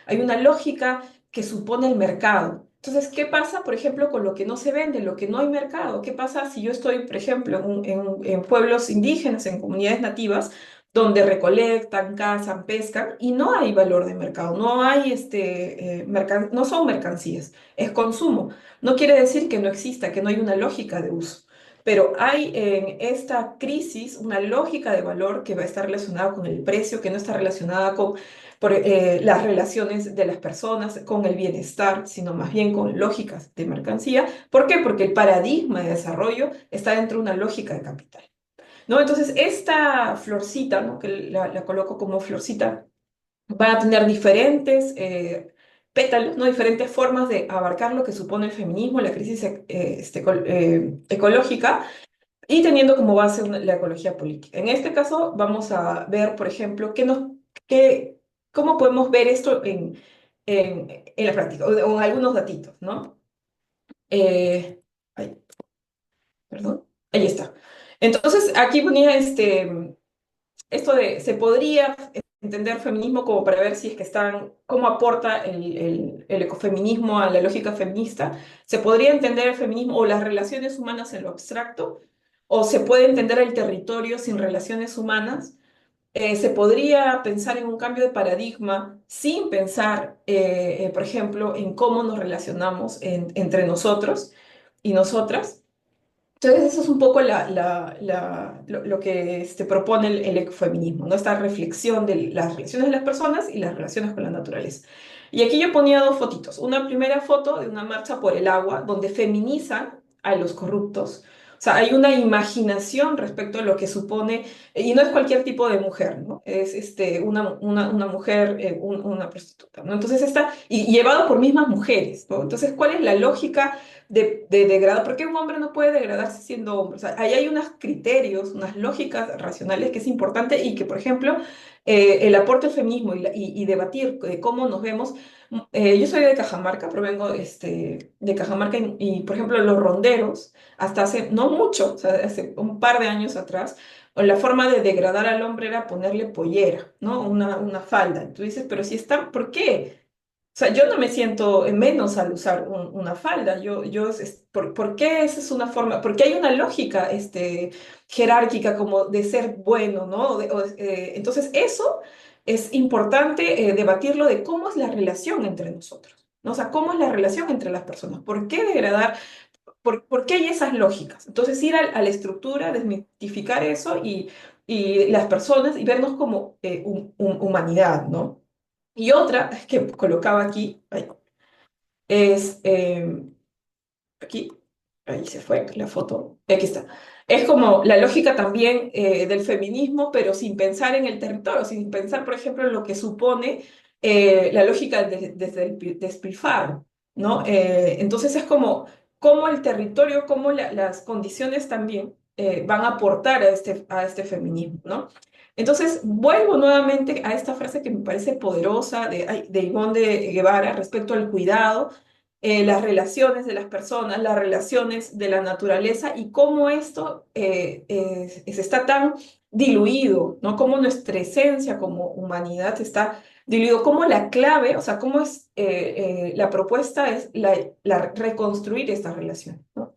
hay una lógica que supone el mercado. Entonces, ¿qué pasa, por ejemplo, con lo que no se vende, lo que no hay mercado? ¿Qué pasa si yo estoy, por ejemplo, en pueblos indígenas, en comunidades nativas, donde recolectan, cazan, pescan y no hay valor de mercado, no hay no son mercancías, es consumo. No quiere decir que no exista, que no hay una lógica de uso, pero hay en esta crisis una lógica de valor que va a estar relacionada con el precio, que no está relacionada con las relaciones de las personas, con el bienestar, sino más bien con lógicas de mercancía. ¿Por qué? Porque el paradigma de desarrollo está dentro de una lógica de capital. ¿No? Entonces, esta florcita, ¿no? Que la coloco como florcita, va a tener diferentes pétalos, ¿no? Diferentes formas de abarcar lo que supone el feminismo, la crisis ecológica, y teniendo como base la ecología política. En este caso, vamos a ver, por ejemplo, qué, cómo podemos ver esto en la práctica, o en algunos datitos, ¿no? Ay, perdón, ahí está. Entonces, aquí ponía esto de, se podría entender feminismo como para ver si es que cómo aporta el ecofeminismo a la lógica feminista. Se podría entender el feminismo o las relaciones humanas en lo abstracto, o se puede entender el territorio sin relaciones humanas. Se podría pensar en un cambio de paradigma sin pensar, por ejemplo, en cómo nos relacionamos entre nosotros y nosotras. Entonces, eso es un poco lo que propone el ecofeminismo, ¿no? Esta reflexión de las relaciones de las personas y las relaciones con la naturaleza. Y aquí yo ponía dos fotitos. Una primera foto de una marcha por el agua, donde feminizan a los corruptos. O sea, hay una imaginación respecto a lo que supone, y no es cualquier tipo de mujer, ¿no? Es una mujer, una prostituta, ¿no? Entonces y llevado por mismas mujeres, ¿no? Entonces, ¿cuál es la lógica de degradar? ¿Por qué un hombre no puede degradarse siendo hombre? O sea, ahí hay unos criterios, unas lógicas racionales que es importante y que, por ejemplo, el aporte del feminismo y debatir de cómo nos vemos. Yo soy de Cajamarca, provengo de Cajamarca por ejemplo, los ronderos, hasta hace no mucho, o sea, hace un par de años atrás, o la forma de degradar al hombre era ponerle pollera, ¿no? Una falda. Tú dices, pero si está, ¿por qué? O sea, yo no me siento menos al usar una falda. ¿Por qué esa es una forma? Porque hay una lógica jerárquica como de ser bueno, ¿no? Entonces, eso es importante debatirlo de cómo es la relación entre nosotros, ¿no? O sea, cómo es la relación entre las personas. ¿Por qué degradar? ¿Por qué hay esas lógicas? Entonces, ir a la estructura, desmitificar eso y las personas y vernos como humanidad, ¿no? Y otra que colocaba aquí, ay, es aquí, ahí se fue la foto, aquí está. Es como la lógica también del feminismo, pero sin pensar en el territorio, sin pensar, por ejemplo, en lo que supone la lógica desde el despilfarro, ¿no? Entonces es como cómo el territorio, cómo las condiciones también van a aportar a este feminismo, ¿no? Entonces, vuelvo nuevamente a esta frase que me parece poderosa de Ivonne de Guevara respecto al cuidado, las relaciones de las personas, las relaciones de la naturaleza y cómo esto está tan diluido, ¿no? Cómo nuestra esencia como humanidad está diluido, cómo la clave, o sea, cómo es la propuesta es reconstruir esta relación, ¿no?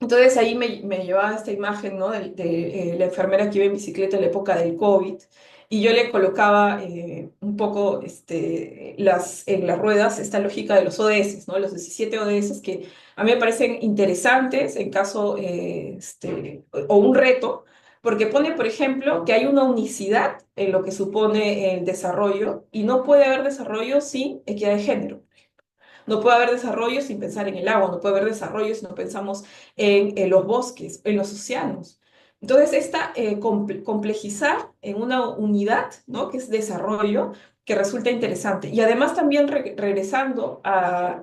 Entonces ahí me llevaba esta imagen, ¿no? de la enfermera que iba en bicicleta en la época del COVID y yo le colocaba un poco en las ruedas esta lógica de los ODS, ¿no? Los 17 ODS que a mí me parecen interesantes en caso, o un reto, porque pone, por ejemplo, que hay una unicidad en lo que supone el desarrollo y no puede haber desarrollo sin equidad de género. No puede haber desarrollo sin pensar en el agua, no puede haber desarrollo si no pensamos en los bosques, en los océanos. Entonces, esta complejizar en una unidad, ¿no? Que es desarrollo, que resulta interesante. Y además también regresando a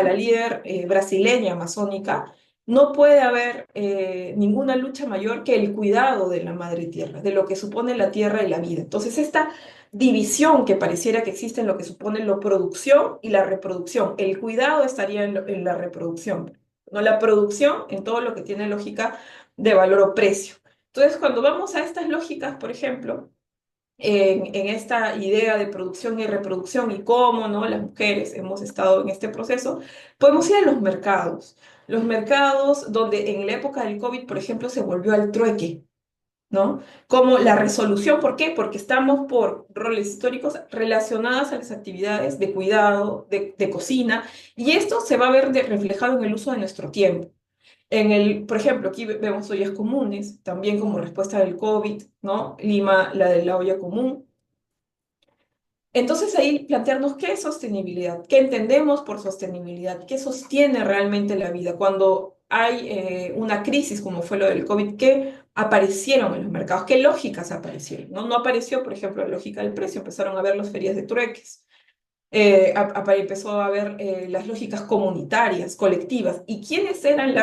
la líder brasileña amazónica, no puede haber ninguna lucha mayor que el cuidado de la madre tierra, de lo que supone la tierra y la vida. Entonces, esta división que pareciera que existe en lo que supone la producción y la reproducción. El cuidado estaría en la reproducción, no la producción en todo lo que tiene lógica de valor o precio. Entonces, cuando vamos a estas lógicas, por ejemplo, en esta idea de producción y reproducción y cómo, ¿no? Las mujeres hemos estado en este proceso, podemos ir a los mercados. Los mercados donde en la época del COVID, por ejemplo, se volvió al trueque, ¿no? Como la resolución, ¿por qué? Porque estamos por roles históricos relacionadas a las actividades de cuidado, de cocina, y esto se va a ver reflejado en el uso de nuestro tiempo. Por ejemplo, aquí vemos ollas comunes, también como respuesta del COVID, ¿no? Lima, la de la olla común. Entonces ahí plantearnos qué es sostenibilidad, qué entendemos por sostenibilidad, qué sostiene realmente la vida. Cuando hay una crisis como fue lo del COVID, ¿qué aparecieron en los mercados? ¿Qué lógicas aparecieron? ¿No? No apareció, por ejemplo, la lógica del precio, empezaron a ver las ferias de trueques, empezó a ver las lógicas comunitarias, colectivas. ¿Y quiénes eran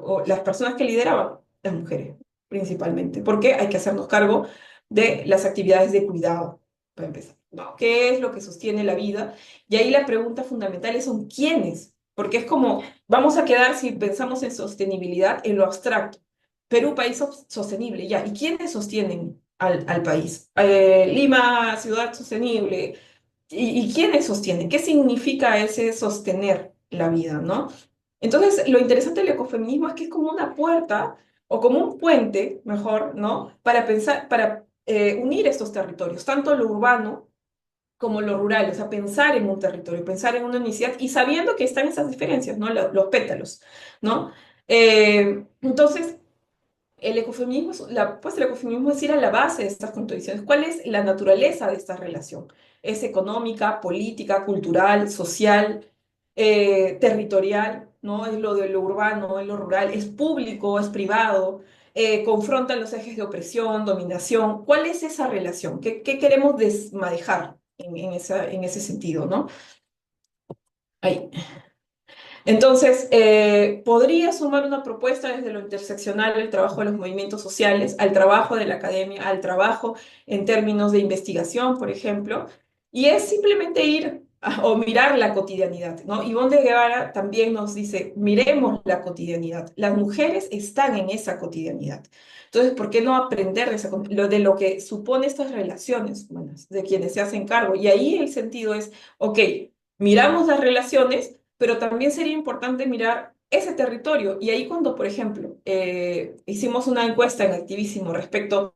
o las personas que lideraban? Las mujeres, principalmente, porque hay que hacernos cargo de las actividades de cuidado, para empezar. ¿No? ¿Qué es lo que sostiene la vida? Y ahí la pregunta fundamental es ¿son quiénes? Porque es como, vamos a quedar, si pensamos en sostenibilidad, en lo abstracto. Perú, país sostenible, ya. ¿Y quiénes sostienen al país? Lima, ciudad sostenible. ¿Y quiénes sostienen? ¿Qué significa ese sostener la vida, no? Entonces, lo interesante del ecofeminismo es que es como una puerta o como un puente, mejor, ¿no? Para pensar, para unir estos territorios, tanto lo urbano como lo rural, o sea, pensar en un territorio, pensar en una unicidad y sabiendo que están esas diferencias, ¿no? Los pétalos, ¿no? Entonces, el ecofeminismo es ir a la base de estas contradicciones. ¿Cuál es la naturaleza de esta relación? ¿Es económica, política, cultural, social, territorial? ¿No? ¿Es lo de lo urbano, es lo rural? ¿Es público, es privado? ¿Confrontan los ejes de opresión, dominación? ¿Cuál es esa relación? ¿Qué queremos desmadejar en ese sentido, ¿no? Ahí. Entonces, podría sumar una propuesta desde lo interseccional el trabajo de los movimientos sociales, al trabajo de la academia, al trabajo en términos de investigación, por ejemplo, y es simplemente ir o mirar la cotidianidad, ¿no? Ivonne de Guevara también nos dice, miremos la cotidianidad. Las mujeres están en esa cotidianidad. Entonces, ¿por qué no aprender de, de lo que supone estas relaciones humanas, de quienes se hacen cargo? Y ahí el sentido es, ok, miramos las relaciones, pero también sería importante mirar ese territorio. Y ahí cuando, por ejemplo, hicimos una encuesta en Activísimo respecto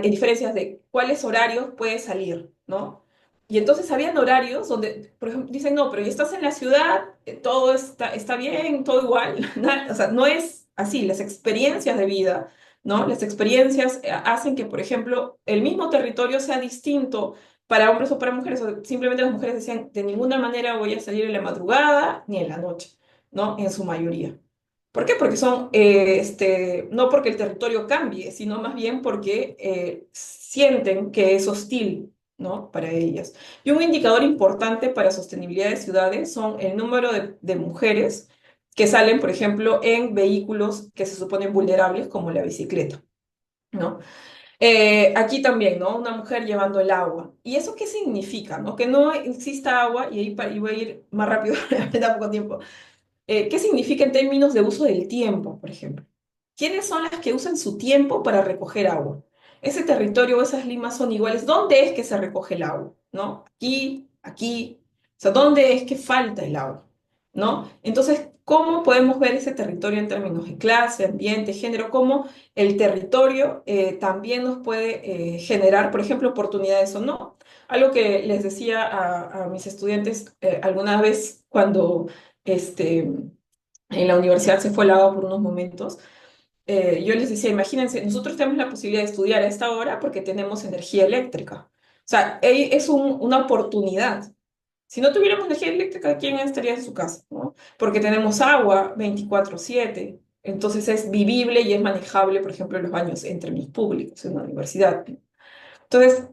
diferencias de cuáles horarios puedes salir, ¿no? Y entonces habían horarios donde, por ejemplo, dicen, no, pero ya estás en la ciudad, todo está bien, todo igual. O sea, no es así, las experiencias de vida, ¿no? Las experiencias hacen que, por ejemplo, el mismo territorio sea distinto para hombres o para mujeres, o simplemente las mujeres decían, de ninguna manera voy a salir en la madrugada ni en la noche, ¿no? En su mayoría. ¿Por qué? Porque son, no porque el territorio cambie, sino más bien porque sienten que es hostil, ¿no? Para ellas. Y un indicador importante para sostenibilidad de ciudades son el número de mujeres que salen, por ejemplo, en vehículos que se suponen vulnerables, como la bicicleta, ¿no? Aquí también, ¿no? Una mujer llevando el agua. ¿Y eso qué significa, no? Que no exista agua, y ahí y voy a ir más rápido, me da poco tiempo. ¿Qué significa en términos de uso del tiempo, por ejemplo? ¿Quiénes son las que usan su tiempo para recoger agua? Ese territorio o esas limas son iguales. ¿Dónde es que se recoge el agua? ¿No? Aquí, aquí. O sea, ¿dónde es que falta el agua? ¿No? Entonces, ¿cómo podemos ver ese territorio en términos de clase, ambiente, género? ¿Cómo el territorio también nos puede generar, por ejemplo, oportunidades o no? Algo que les decía a mis estudiantes alguna vez cuando en la universidad se fue el agua por unos momentos, yo les decía, imagínense, nosotros tenemos la posibilidad de estudiar a esta hora porque tenemos energía eléctrica. O sea, es una oportunidad. Si no tuviéramos energía eléctrica, ¿quién estaría en su casa? ¿No? Porque tenemos agua 24/7. Entonces es vivible y es manejable, por ejemplo, en los baños en términos públicos en la universidad. Entonces,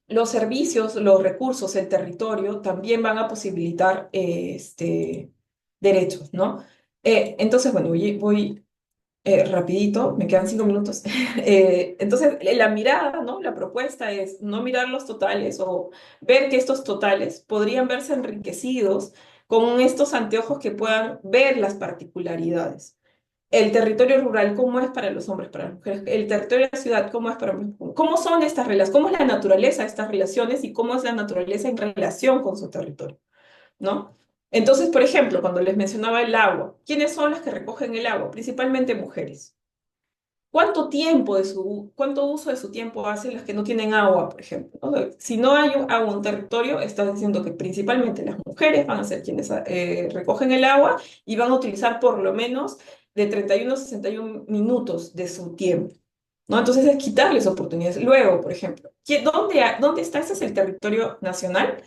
los servicios, los recursos, el territorio también van a posibilitar derechos, ¿no? Entonces, bueno, voy rapidito, me quedan 5 minutos. Entonces, la mirada, ¿no? La propuesta es no mirar los totales o ver que estos totales podrían verse enriquecidos con estos anteojos que puedan ver las particularidades. El territorio rural, ¿cómo es para los hombres, para las mujeres? El territorio de la ciudad, ¿cómo es para hombres? ¿Cómo son estas relaciones? ¿Cómo es la naturaleza de estas relaciones y cómo es la naturaleza en relación con su territorio? ¿No? Entonces, por ejemplo, cuando les mencionaba el agua, ¿quiénes son las que recogen el agua? Principalmente mujeres. ¿Cuánto uso de su tiempo hacen las que no tienen agua, por ejemplo? ¿No? Si no hay agua en un territorio, estás diciendo que principalmente las mujeres van a ser quienes recogen el agua y van a utilizar por lo menos de 31 a 61 minutos de su tiempo, ¿no? Entonces es quitarles oportunidades. Luego, por ejemplo, ¿dónde está? Ese es el territorio nacional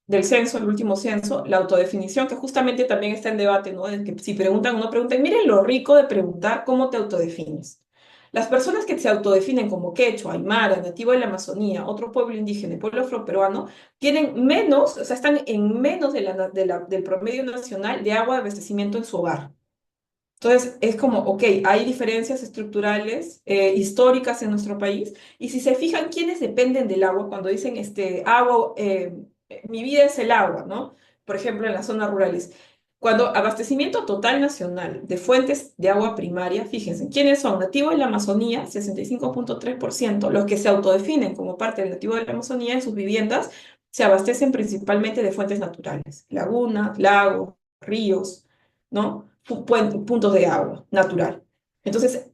del censo, el último censo, la autodefinición, que justamente también está en debate, ¿no? De que si preguntan o no preguntan, miren lo rico de preguntar cómo te autodefines. Las personas que se autodefinen como quechua, aymara, nativo de la Amazonía, otro pueblo indígena, pueblo afroperuano, tienen menos, o sea, están en menos del promedio nacional de agua de abastecimiento en su hogar. Entonces, es como, ok, hay diferencias estructurales, históricas en nuestro país, y si se fijan quiénes dependen del agua, cuando dicen, agua, mi vida es el agua, ¿no? Por ejemplo, en las zonas rurales. Cuando abastecimiento total nacional de fuentes de agua primaria, fíjense, ¿quiénes son? Nativos de la Amazonía, 65,3%, los que se autodefinen como parte del nativo de la Amazonía en sus viviendas, se abastecen principalmente de fuentes naturales, lagunas, lagos, ríos, ¿no? Puntos de agua natural. Entonces,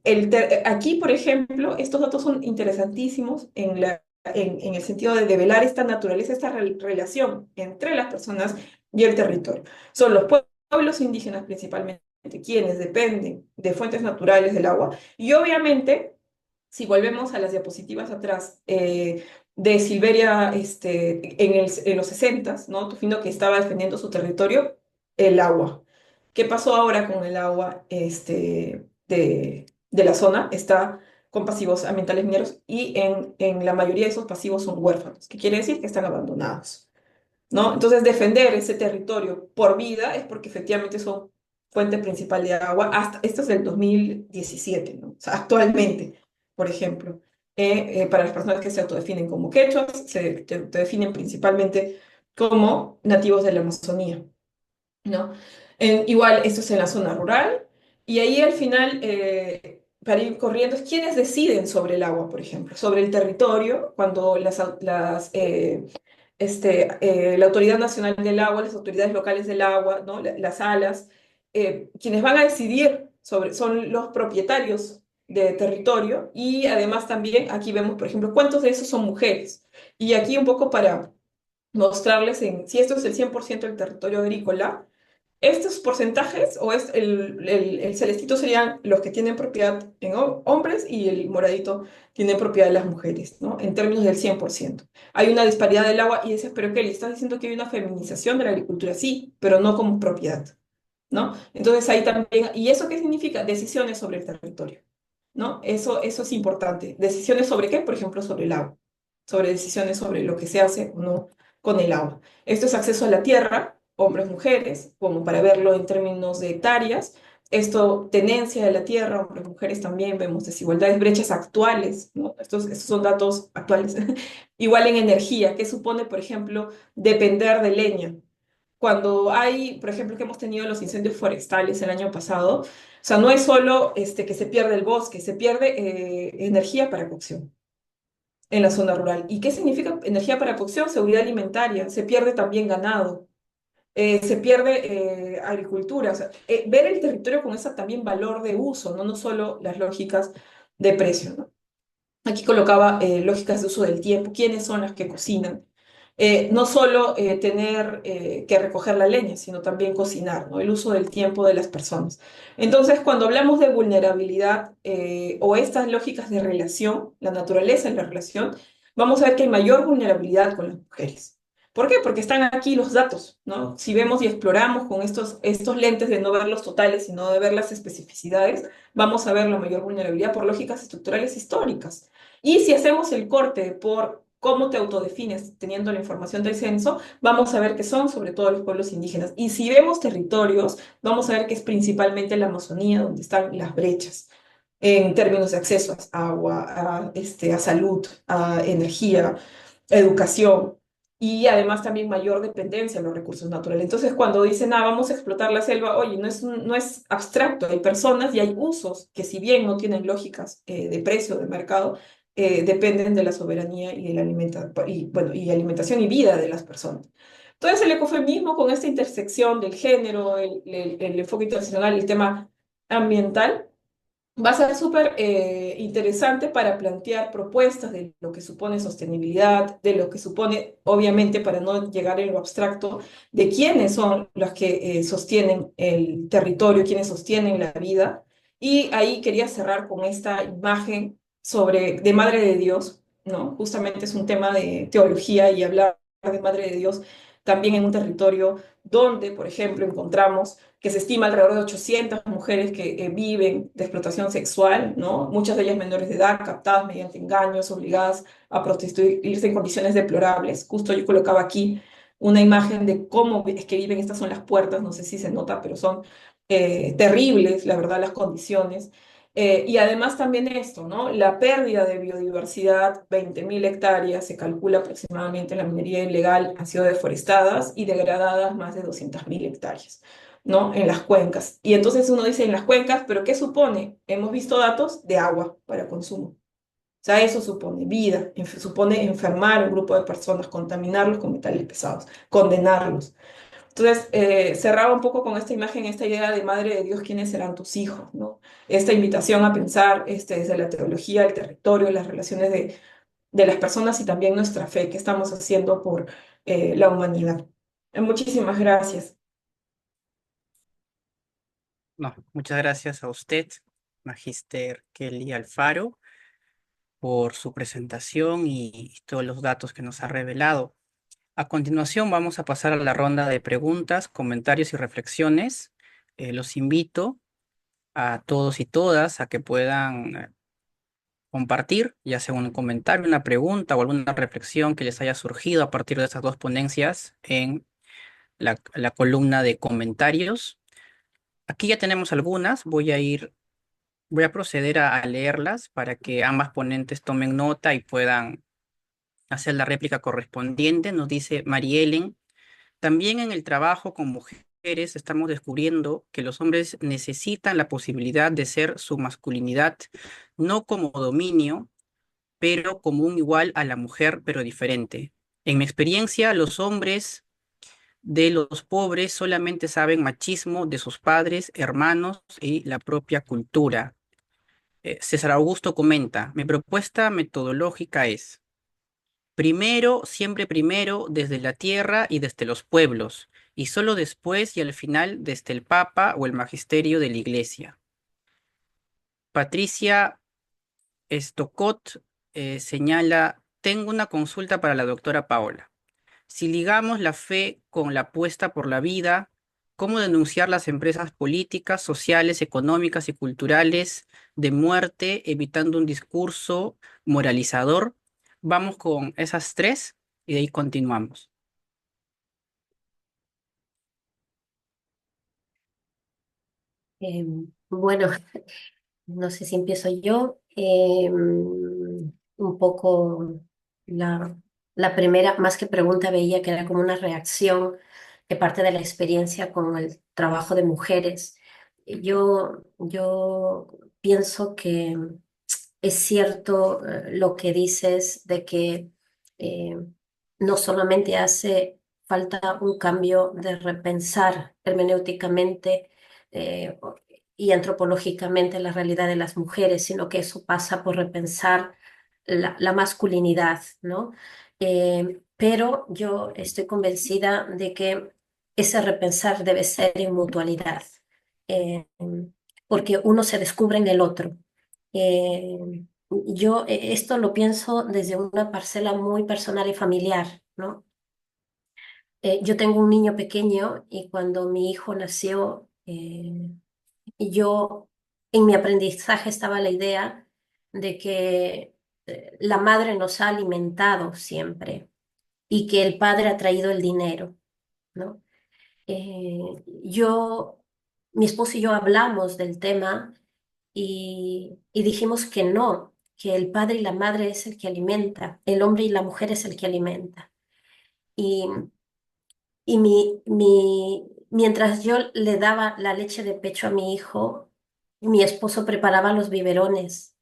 aquí, por ejemplo, estos datos son interesantísimos en el sentido de develar esta naturaleza, esta relación entre las personas y el territorio. Son los pueblos indígenas principalmente quienes dependen de fuentes naturales del agua y obviamente, si volvemos a las diapositivas atrás, de Silveria en los 60, ¿no? Tufino que estaba defendiendo su territorio, el agua. ¿Qué pasó ahora con el agua de la zona? Está con pasivos ambientales mineros y en la mayoría de esos pasivos son huérfanos, que quiere decir que están abandonados, ¿no? Entonces, defender ese territorio por vida es porque efectivamente son fuente principal de agua. Esto es del 2017, ¿no? O sea, actualmente, por ejemplo. para las personas que se autodefinen como quechuas, se autodefinen principalmente como nativos de la Amazonía, ¿no? Igual, esto es en la zona rural, y ahí al final, para ir corriendo, es quienes deciden sobre el agua, por ejemplo, sobre el territorio, cuando la Autoridad Nacional del Agua, las autoridades locales del agua, ¿no? Las ALAS, quienes van a decidir son los propietarios de territorio, y además también aquí vemos, por ejemplo, cuántos de esos son mujeres. Y aquí un poco para mostrarles si esto es el 100% del territorio agrícola, estos porcentajes o el celestito serían los que tienen propiedad en hombres y el moradito tiene propiedad de las mujeres, ¿no? En términos del 100%. Hay una disparidad del agua y dices, pero Kelly, estás diciendo que hay una feminización de la agricultura, sí, pero no como propiedad, ¿no? Entonces ahí también, ¿y eso qué significa? Decisiones sobre el territorio, ¿no? Eso es importante. ¿Decisiones sobre qué? Por ejemplo, sobre el agua, sobre decisiones sobre lo que se hace o no con el agua. Esto es acceso a la tierra, hombres, mujeres, como para verlo en términos de hectáreas. Esto, tenencia de la tierra, hombres, mujeres también, vemos desigualdades, brechas actuales, ¿no? Estos son datos actuales. Igual en energía, ¿qué supone, por ejemplo, depender de leña? Cuando hay, por ejemplo, que hemos tenido los incendios forestales el año pasado, o sea, no es solo que se pierde el bosque, se pierde energía para cocción en la zona rural. ¿Y qué significa energía para cocción? Seguridad alimentaria, se pierde también ganado, se pierde agricultura. O sea, ver el territorio con ese también valor de uso, ¿no? No solo las lógicas de precio, ¿no? Aquí colocaba lógicas de uso del tiempo, quiénes son las que cocinan. No solo tener que recoger la leña, sino también cocinar, ¿no? El uso del tiempo de las personas. Entonces, cuando hablamos de vulnerabilidad o estas lógicas de relación, la naturaleza en la relación, vamos a ver que hay mayor vulnerabilidad con las mujeres. ¿Por qué? Porque están aquí los datos, ¿no? Si vemos y exploramos con estos lentes de no ver los totales, sino de ver las especificidades, vamos a ver la mayor vulnerabilidad por lógicas estructurales históricas. Y si hacemos el corte por cómo te autodefines teniendo la información del censo, vamos a ver que son sobre todo los pueblos indígenas. Y si vemos territorios, vamos a ver que es principalmente la Amazonía donde están las brechas en términos de acceso a agua, a salud, a energía, a educación. Y además también mayor dependencia de los recursos naturales. Entonces, cuando dicen, vamos a explotar la selva, oye, no es abstracto, hay personas y hay usos que si bien no tienen lógicas de precio, de mercado, dependen de la soberanía y de la bueno, y alimentación y vida de las personas. Entonces, el ecofeminismo con esta intersección del género, el enfoque internacional, el tema ambiental, va a ser súper interesante para plantear propuestas de lo que supone sostenibilidad, de lo que supone, obviamente, para no llegar en lo abstracto, de quiénes son los que sostienen el territorio, quiénes sostienen la vida. Y ahí quería cerrar con esta imagen de Madre de Dios, ¿no? Justamente es un tema de teología y hablar de Madre de Dios también en un territorio donde, por ejemplo, encontramos que se estima alrededor de 800 mujeres que viven de explotación sexual, ¿no? Muchas de ellas menores de edad, captadas mediante engaños, obligadas a prostituirse en condiciones deplorables. Justo yo colocaba aquí una imagen de cómo es que viven, estas son las puertas, no sé si se nota, pero son terribles, la verdad, las condiciones. Y además también esto, ¿no? La pérdida de biodiversidad, 20.000 hectáreas, se calcula aproximadamente, la minería ilegal han sido deforestadas y degradadas más de 200.000 hectáreas, ¿no? En las cuencas. Y entonces uno dice en las cuencas, pero ¿qué supone? Hemos visto datos de agua para consumo. O sea, eso supone vida, supone enfermar a un grupo de personas, contaminarlos con metales pesados, condenarlos. Entonces, cerraba un poco con esta imagen, esta idea de Madre de Dios, ¿quiénes serán tus hijos? ¿No? Esta invitación a pensar desde la teología, el territorio, las relaciones de las personas y también nuestra fe, que estamos haciendo por la humanidad. Muchísimas gracias. No, muchas gracias a usted, Magíster Kelly Alfaro, por su presentación y todos los datos que nos ha revelado. A continuación vamos a pasar a la ronda de preguntas, comentarios y reflexiones. Los invito a todos y todas a que puedan compartir, ya sea un comentario, una pregunta o alguna reflexión que les haya surgido a partir de estas dos ponencias en la columna de comentarios. Aquí ya tenemos algunas, voy a ir Voy a proceder a leerlas para que ambas ponentes tomen nota y puedan hacer la réplica correspondiente. Nos dice Marielen: también en el trabajo con mujeres estamos descubriendo que los hombres necesitan la posibilidad de ser su masculinidad, no como dominio, pero como un igual a la mujer, pero diferente. En mi experiencia, los hombres de los pobres solamente saben machismo de sus padres, hermanos y la propia cultura. César Augusto comenta: mi propuesta metodológica es: primero, siempre primero, desde la tierra y desde los pueblos, y solo después y al final desde el Papa o el magisterio de la Iglesia. Patricia Stocott señala: tengo una consulta para la doctora Paola. Si ligamos la fe con la apuesta por la vida, ¿cómo denunciar las empresas políticas, sociales, económicas y culturales de muerte, evitando un discurso moralizador? Vamos con esas tres y de ahí continuamos. Bueno, no sé si empiezo yo. Un poco la, la primera, más que pregunta, veía que era como una reacción de parte de la experiencia con el trabajo de mujeres. Yo pienso que es cierto lo que dices de que eh, no solamente hace falta un cambio de repensar hermenéuticamente eh, y antropológicamente la realidad de las mujeres, sino que eso pasa por repensar la masculinidad, ¿no? Pero yo estoy convencida de que ese repensar debe ser en mutualidad, eh, porque uno se descubre en el otro. Esto lo pienso desde una parcela muy personal y familiar, ¿no? Yo tengo un niño pequeño y cuando mi hijo nació, yo en mi aprendizaje estaba la idea de que la madre nos ha alimentado siempre y que el padre ha traído el dinero, ¿no? Eh, yo, Mi esposo y yo hablamos del tema y dijimos que no, que el padre y la madre es el que alimenta, el hombre y la mujer es el que alimenta. Y, mientras yo le daba la leche de pecho a mi hijo, mi esposo preparaba los biberones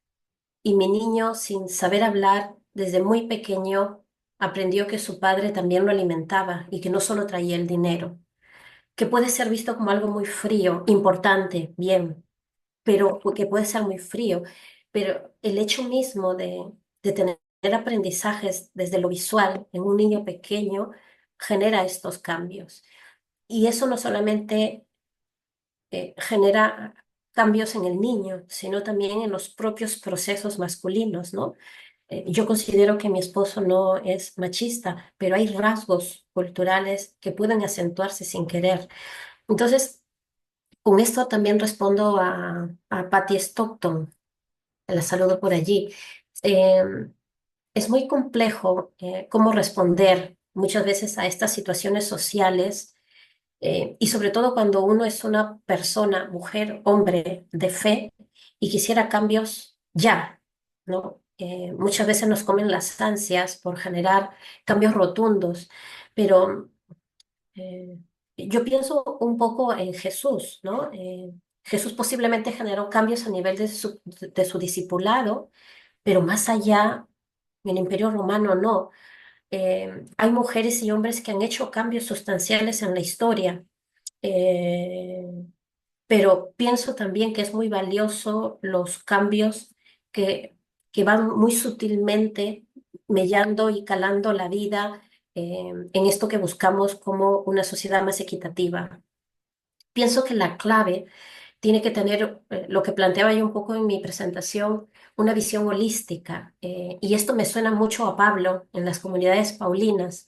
y mi niño, sin saber hablar, desde muy pequeño, aprendió que su padre también lo alimentaba y que no solo traía el dinero, que puede ser visto como algo muy frío, importante, bien, pero que puede ser muy frío, pero el hecho mismo de tener aprendizajes desde lo visual en un niño pequeño genera estos cambios. Y eso no solamente genera cambios en el niño, sino también en los propios procesos masculinos, ¿no? Yo considero que mi esposo no es machista, pero hay rasgos culturales que pueden acentuarse sin querer. Entonces, con esto también respondo a Patty Stockton, la saludo por allí. Eh, es muy complejo cómo responder muchas veces a estas situaciones sociales y sobre todo cuando uno es una persona, mujer, hombre de fe y quisiera cambios ya, ¿no? Muchas veces nos comen las ansias por generar cambios rotundos, pero eh, yo pienso un poco en Jesús, ¿no? Jesús posiblemente generó cambios a nivel de su discipulado, pero más allá, en el Imperio Romano no. Hay mujeres y hombres que han hecho cambios sustanciales en la historia, eh, pero pienso también que es muy valioso los cambios que, que van muy sutilmente mellando y calando la vida en esto que buscamos como una sociedad más equitativa. Pienso que la clave tiene que tener, lo que planteaba yo un poco en mi presentación, una visión holística. Y esto me suena mucho a Pablo en las comunidades paulinas.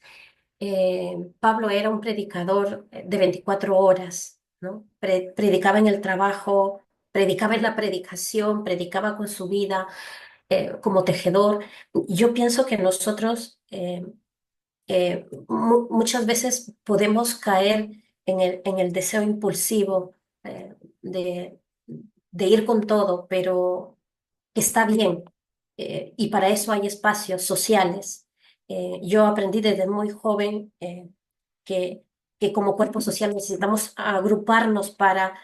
Pablo era un predicador de 24 horas, ¿no? Predicaba en el trabajo, predicaba en la predicación, predicaba con su vida como tejedor. Yo pienso que nosotros muchas veces podemos caer en el deseo impulsivo de, de ir con todo, pero que está bien. Y para eso hay espacios sociales. Yo aprendí desde muy joven que, que como cuerpo social necesitamos agruparnos para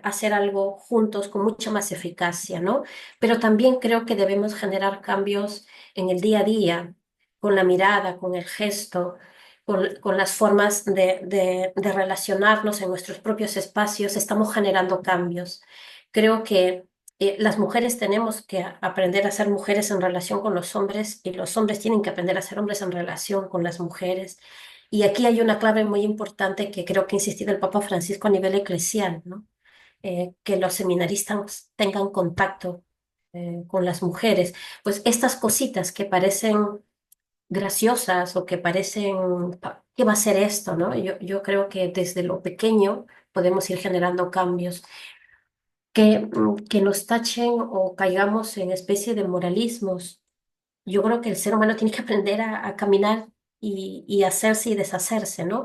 hacer algo juntos con mucha más eficacia, ¿no? Pero también creo que debemos generar cambios en el día a día, con la mirada, con el gesto, con las formas de relacionarnos en nuestros propios espacios. Estamos generando cambios. Creo que las mujeres tenemos que aprender a ser mujeres en relación con los hombres y los hombres tienen que aprender a ser hombres en relación con las mujeres. Y aquí hay una clave muy importante que creo que ha insistido el Papa Francisco a nivel eclesial, ¿no? Que los seminaristas tengan contacto con las mujeres. Pues estas cositas que parecen graciosas o que parecen, ¿qué va a ser esto, no? Yo creo que desde lo pequeño podemos ir generando cambios que nos tachen o caigamos en especie de moralismos. Yo creo que el ser humano tiene que aprender a caminar y hacerse y deshacerse, ¿no?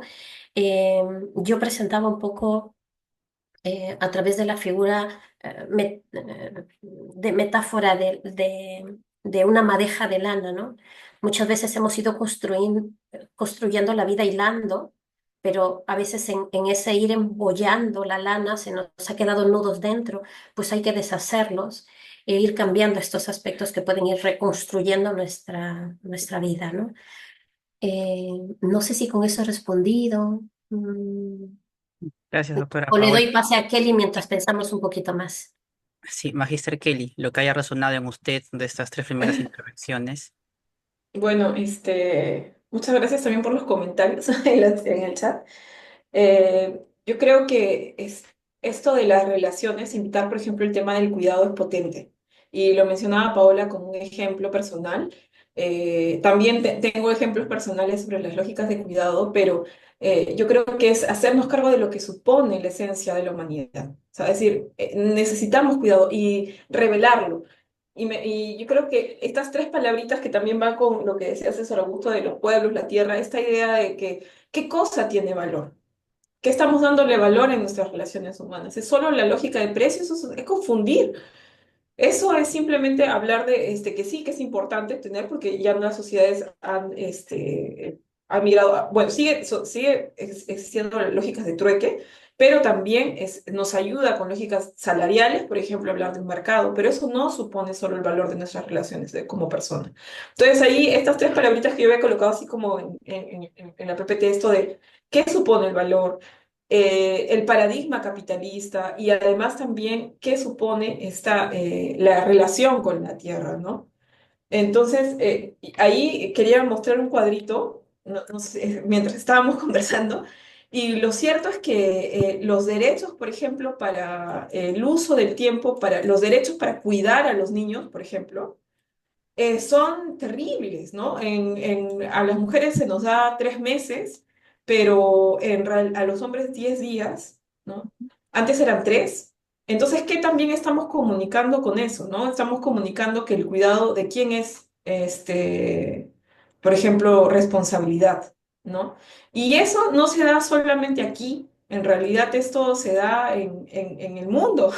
Eh, yo presentaba un poco a través de la figura de metáfora de una madeja de lana, ¿no? Muchas veces hemos ido construyendo la vida hilando, pero a veces en ese ir embollando la lana se nos ha quedado nudos dentro, pues hay que deshacerlos e ir cambiando estos aspectos que pueden ir reconstruyendo nuestra vida, ¿no? No sé si con eso he respondido. Gracias, doctora O le Paola. doy pase a Kelly mientras pensamos un poquito más. Sí, Magister Kelly, lo que haya resonado en usted de estas tres primeras intervenciones. Bueno, muchas gracias también por los comentarios en el chat. Yo creo que esto de las relaciones, invitar, por ejemplo, el tema del cuidado es potente. Y lo mencionaba Paola como un ejemplo personal. También tengo ejemplos personales sobre las lógicas de cuidado, pero yo creo que es hacernos cargo de lo que supone la esencia de la humanidad. O sea, es decir, necesitamos cuidado y revelarlo. Y yo creo que estas tres palabritas que también van con lo que decía César Augusto de los pueblos, la tierra, esta idea de que qué cosa tiene valor. ¿Qué estamos dándole valor en nuestras relaciones humanas? ¿Es solo la lógica de precios? Eso es confundir. Eso es simplemente hablar de que sí, que es importante tener, porque ya las sociedades han migrado, bueno, sigue existiendo lógicas de trueque, pero también nos ayuda con lógicas salariales, por ejemplo, hablar de un mercado, pero eso no supone solo el valor de nuestras relaciones como persona. Entonces ahí estas tres palabritas que yo había colocado así como en la PPT, esto de qué supone el valor, el paradigma capitalista y además también qué supone la relación con la tierra, ¿no? Entonces, ahí quería mostrar un cuadrito, no sé, mientras estábamos conversando, y lo cierto es que los derechos, por ejemplo, para el uso del tiempo, para los derechos para cuidar a los niños, por ejemplo, son terribles, ¿no? A las mujeres se nos da 3 meses, pero a los hombres 10 días, ¿no? Antes eran 3. Entonces, ¿qué también estamos comunicando con eso, ¿no? Estamos comunicando que el cuidado de quién es, por ejemplo, responsabilidad, ¿no? Y eso no se da solamente aquí, en realidad esto se da en el mundo.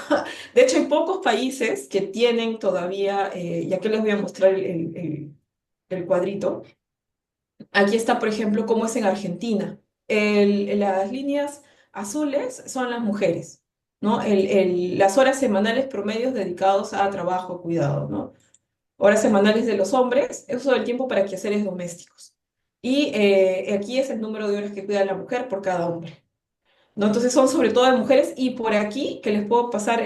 De hecho, hay pocos países que tienen todavía, ya que les voy a mostrar el cuadrito. Aquí está, por ejemplo, cómo es en Argentina. Las líneas azules son las mujeres, ¿no? Las horas semanales promedios dedicados a trabajo, cuidado, ¿no? Horas semanales de los hombres, uso del tiempo para quehaceres domésticos. Y aquí es el número de horas que cuida la mujer por cada hombre. ¿No? Entonces son sobre todo de mujeres y por aquí que les puedo pasar,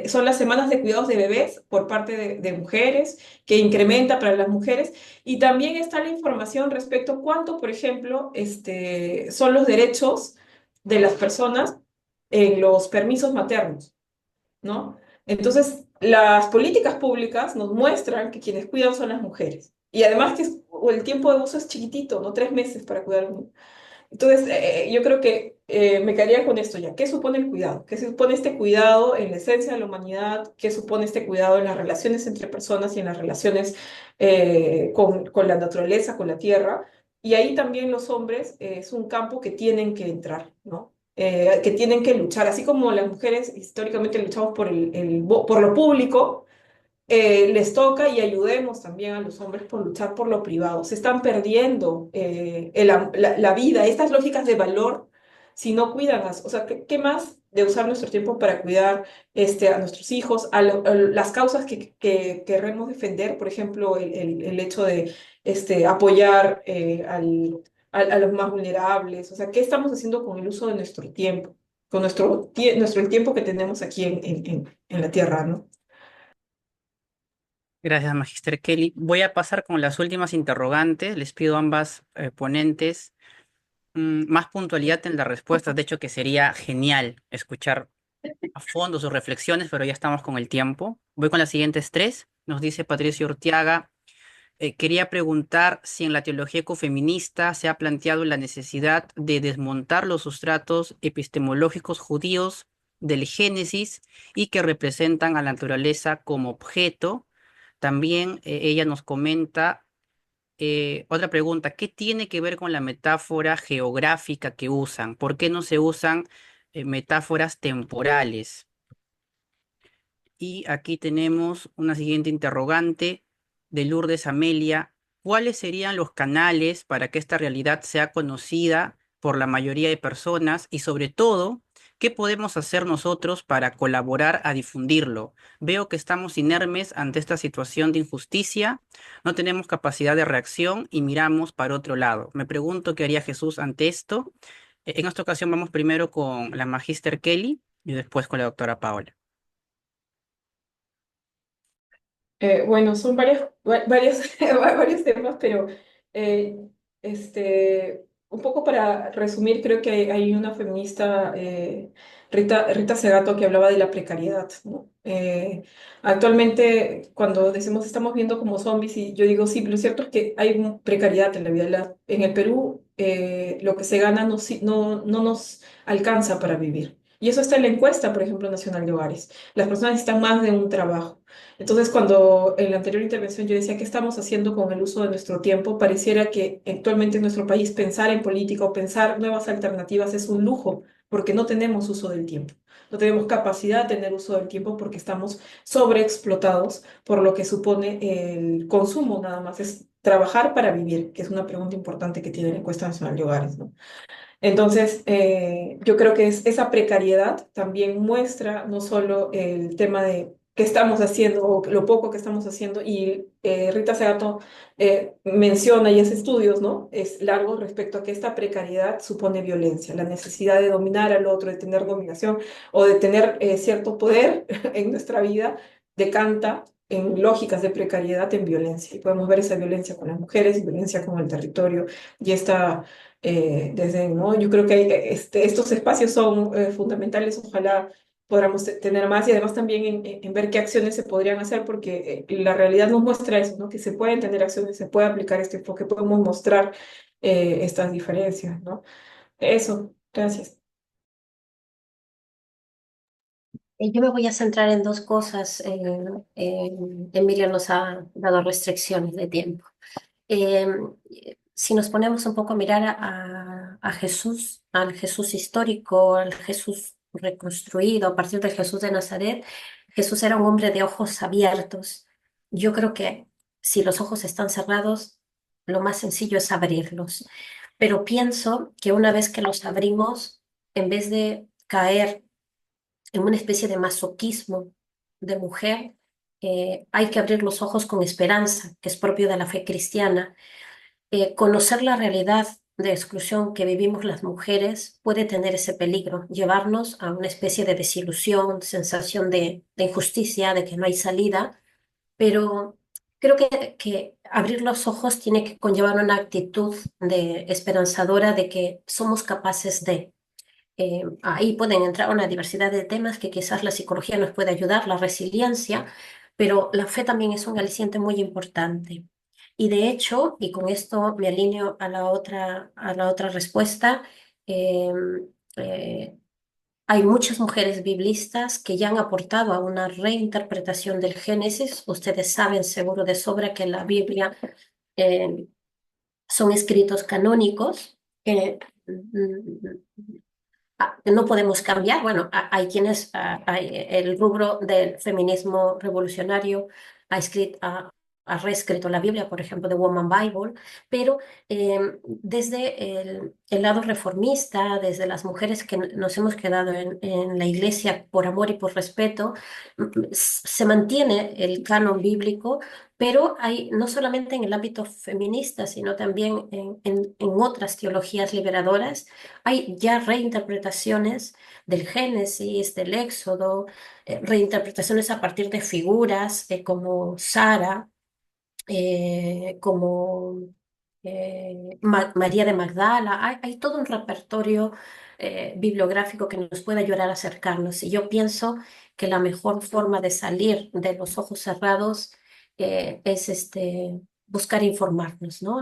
son las semanas de cuidados de bebés por parte de mujeres, que incrementa para las mujeres y también está la información respecto a cuánto, por ejemplo, son los derechos de las personas en los permisos maternos, ¿no? Entonces, las políticas públicas nos muestran que quienes cuidan son las mujeres y además que el tiempo de uso es chiquitito, ¿no? 3 meses para cuidar a un niño. Entonces, yo creo que me quedaría con esto ya. ¿Qué supone el cuidado? ¿Qué supone este cuidado en la esencia de la humanidad? ¿Qué supone este cuidado en las relaciones entre personas y en las relaciones con la naturaleza, con la tierra? Y ahí también los hombres es un campo que tienen que entrar, ¿no? que tienen que luchar, así como las mujeres históricamente luchamos por por lo público, les toca y ayudemos también a los hombres por luchar por lo privado. Se están perdiendo la vida, estas lógicas de valor, si no cuidan, o sea, ¿qué más de usar nuestro tiempo para cuidar a nuestros hijos, a las causas que queremos defender, por ejemplo, el hecho de apoyar a los más vulnerables? O sea, ¿qué estamos haciendo con el uso de nuestro tiempo? Con el tiempo que tenemos aquí en la Tierra, ¿no? Gracias, Magister Kelly. Voy a pasar con las últimas interrogantes. Les pido a ambas ponentes más puntualidad en las respuestas. De hecho, que sería genial escuchar a fondo sus reflexiones, pero ya estamos con el tiempo. Voy con las siguientes tres. Nos dice Patricio Urtiaga. Quería preguntar si en la teología ecofeminista se ha planteado la necesidad de desmontar los sustratos epistemológicos judíos del Génesis y que representan a la naturaleza como objeto. También ella nos comenta otra pregunta: ¿qué tiene que ver con la metáfora geográfica que usan? ¿Por qué no se usan metáforas temporales? Y aquí tenemos una siguiente interrogante de Lourdes Amelia. ¿Cuáles serían los canales para que esta realidad sea conocida por la mayoría de personas? Y sobre todo, ¿qué podemos hacer nosotros para colaborar a difundirlo? Veo que estamos inermes ante esta situación de injusticia, no tenemos capacidad de reacción y miramos para otro lado. Me pregunto qué haría Jesús ante esto. En esta ocasión vamos primero con la Magister Kelly y después con la doctora Paola. Bueno, son varios, varios temas, pero eh, un poco para resumir, creo que hay una feminista, Rita Segato, que hablaba de la precariedad, ¿no? Actualmente, cuando decimos estamos viendo como zombies, y yo digo sí, pero lo cierto es que hay precariedad en la vida. En el Perú, lo que se gana no nos alcanza para vivir. Y eso está en la encuesta, por ejemplo, nacional de hogares. Las personas necesitan más de un trabajo. Entonces, cuando en la anterior intervención yo decía qué estamos haciendo con el uso de nuestro tiempo, pareciera que actualmente en nuestro país pensar en política o pensar nuevas alternativas es un lujo, porque no tenemos uso del tiempo. No tenemos capacidad de tener uso del tiempo porque estamos sobreexplotados por lo que supone el consumo nada más. Es trabajar para vivir, que es una pregunta importante que tiene la encuesta nacional de hogares, ¿no? Entonces, yo creo que esa precariedad también muestra no solo el tema de qué estamos haciendo o lo poco que estamos haciendo, y Rita Segato menciona y hace estudios, ¿no? Es largo respecto a que esta precariedad supone violencia, la necesidad de dominar al otro, de tener dominación o de tener cierto poder en nuestra vida, decanta en lógicas de precariedad en violencia. Y podemos ver esa violencia con las mujeres y violencia con el territorio y esta ¿no? Yo creo que estos espacios son fundamentales, ojalá podamos tener más y además también en ver qué acciones se podrían hacer, porque la realidad nos muestra eso, ¿no? Que se pueden tener acciones, se puede aplicar este enfoque, podemos mostrar estas diferencias, ¿no? Eso, gracias. Yo me voy a centrar en dos cosas. Emilia nos ha dado restricciones de tiempo. Eh, si nos ponemos un poco a mirar a Jesús, al Jesús histórico, al Jesús reconstruido a partir del Jesús de Nazaret, Jesús era un hombre de ojos abiertos. Yo creo que si los ojos están cerrados, lo más sencillo es abrirlos. Pero pienso que una vez que los abrimos, en vez de caer en una especie de masoquismo de mujer, hay que abrir los ojos con esperanza, que es propio de la fe cristiana. Conocer la realidad de exclusión que vivimos las mujeres puede tener ese peligro, llevarnos a una especie de desilusión, sensación de injusticia, de que no hay salida, pero creo que abrir los ojos tiene que conllevar una actitud de esperanzadora de que somos capaces de. Ahí pueden entrar una diversidad de temas que quizás la psicología nos puede ayudar, la resiliencia, pero la fe también es un aliciente muy importante. Y de hecho, y con esto me alineo a la otra respuesta, eh, eh, hay muchas mujeres biblistas que ya han aportado a una reinterpretación del Génesis. Ustedes saben seguro de sobra que la Biblia eh, son escritos canónicos. no podemos cambiar. Bueno, hay quienes, el rubro del feminismo revolucionario ha escrito, ha reescrito la Biblia, por ejemplo, The Woman Bible, pero desde el lado reformista, desde las mujeres que nos hemos quedado en la iglesia por amor y por respeto, se mantiene el canon bíblico, pero hay no solamente en el ámbito feminista, sino también en otras teologías liberadoras, hay ya reinterpretaciones del Génesis, del Éxodo, reinterpretaciones a partir de figuras como Sara, como María de Magdala. Hay todo un repertorio bibliográfico que nos puede ayudar a acercarnos. Y yo pienso que la mejor forma de salir de los ojos cerrados es buscar informarnos, ¿no?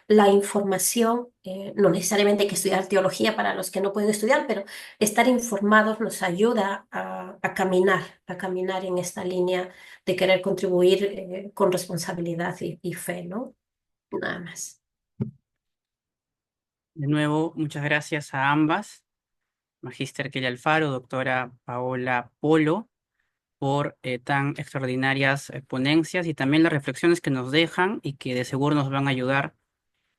La información, no necesariamente hay que estudiar teología para los que no pueden estudiar, pero estar informados nos ayuda a caminar en esta línea de querer contribuir con responsabilidad y fe, ¿no? Nada más. De nuevo, muchas gracias a ambas, Magíster Kelly Alfaro, doctora Paola Polo, por tan extraordinarias ponencias y también las reflexiones que nos dejan y que de seguro nos van a ayudar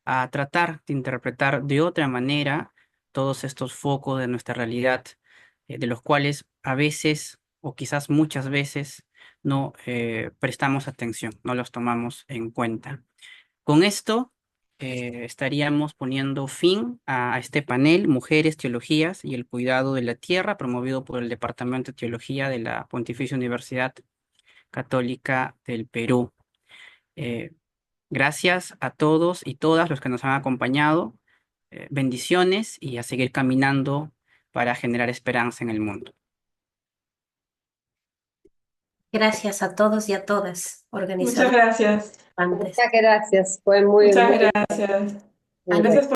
a tratar de interpretar de otra manera todos estos focos de nuestra realidad, de los cuales a veces o quizás muchas veces no prestamos atención, no los tomamos en cuenta. Con esto estaríamos poniendo fin a este panel, Mujeres, Teologías y el Cuidado de la Tierra, promovido por el Departamento de Teología de la Pontificia Universidad Católica del Perú. Eh, Gracias a todos y todas los que nos han acompañado. Bendiciones y a seguir caminando para generar esperanza en el mundo. Gracias a todos y a todas, Muchas organizadores. gracias. Muchas gracias, fue muy, Muchas muy gracias. muy Gracias bueno. por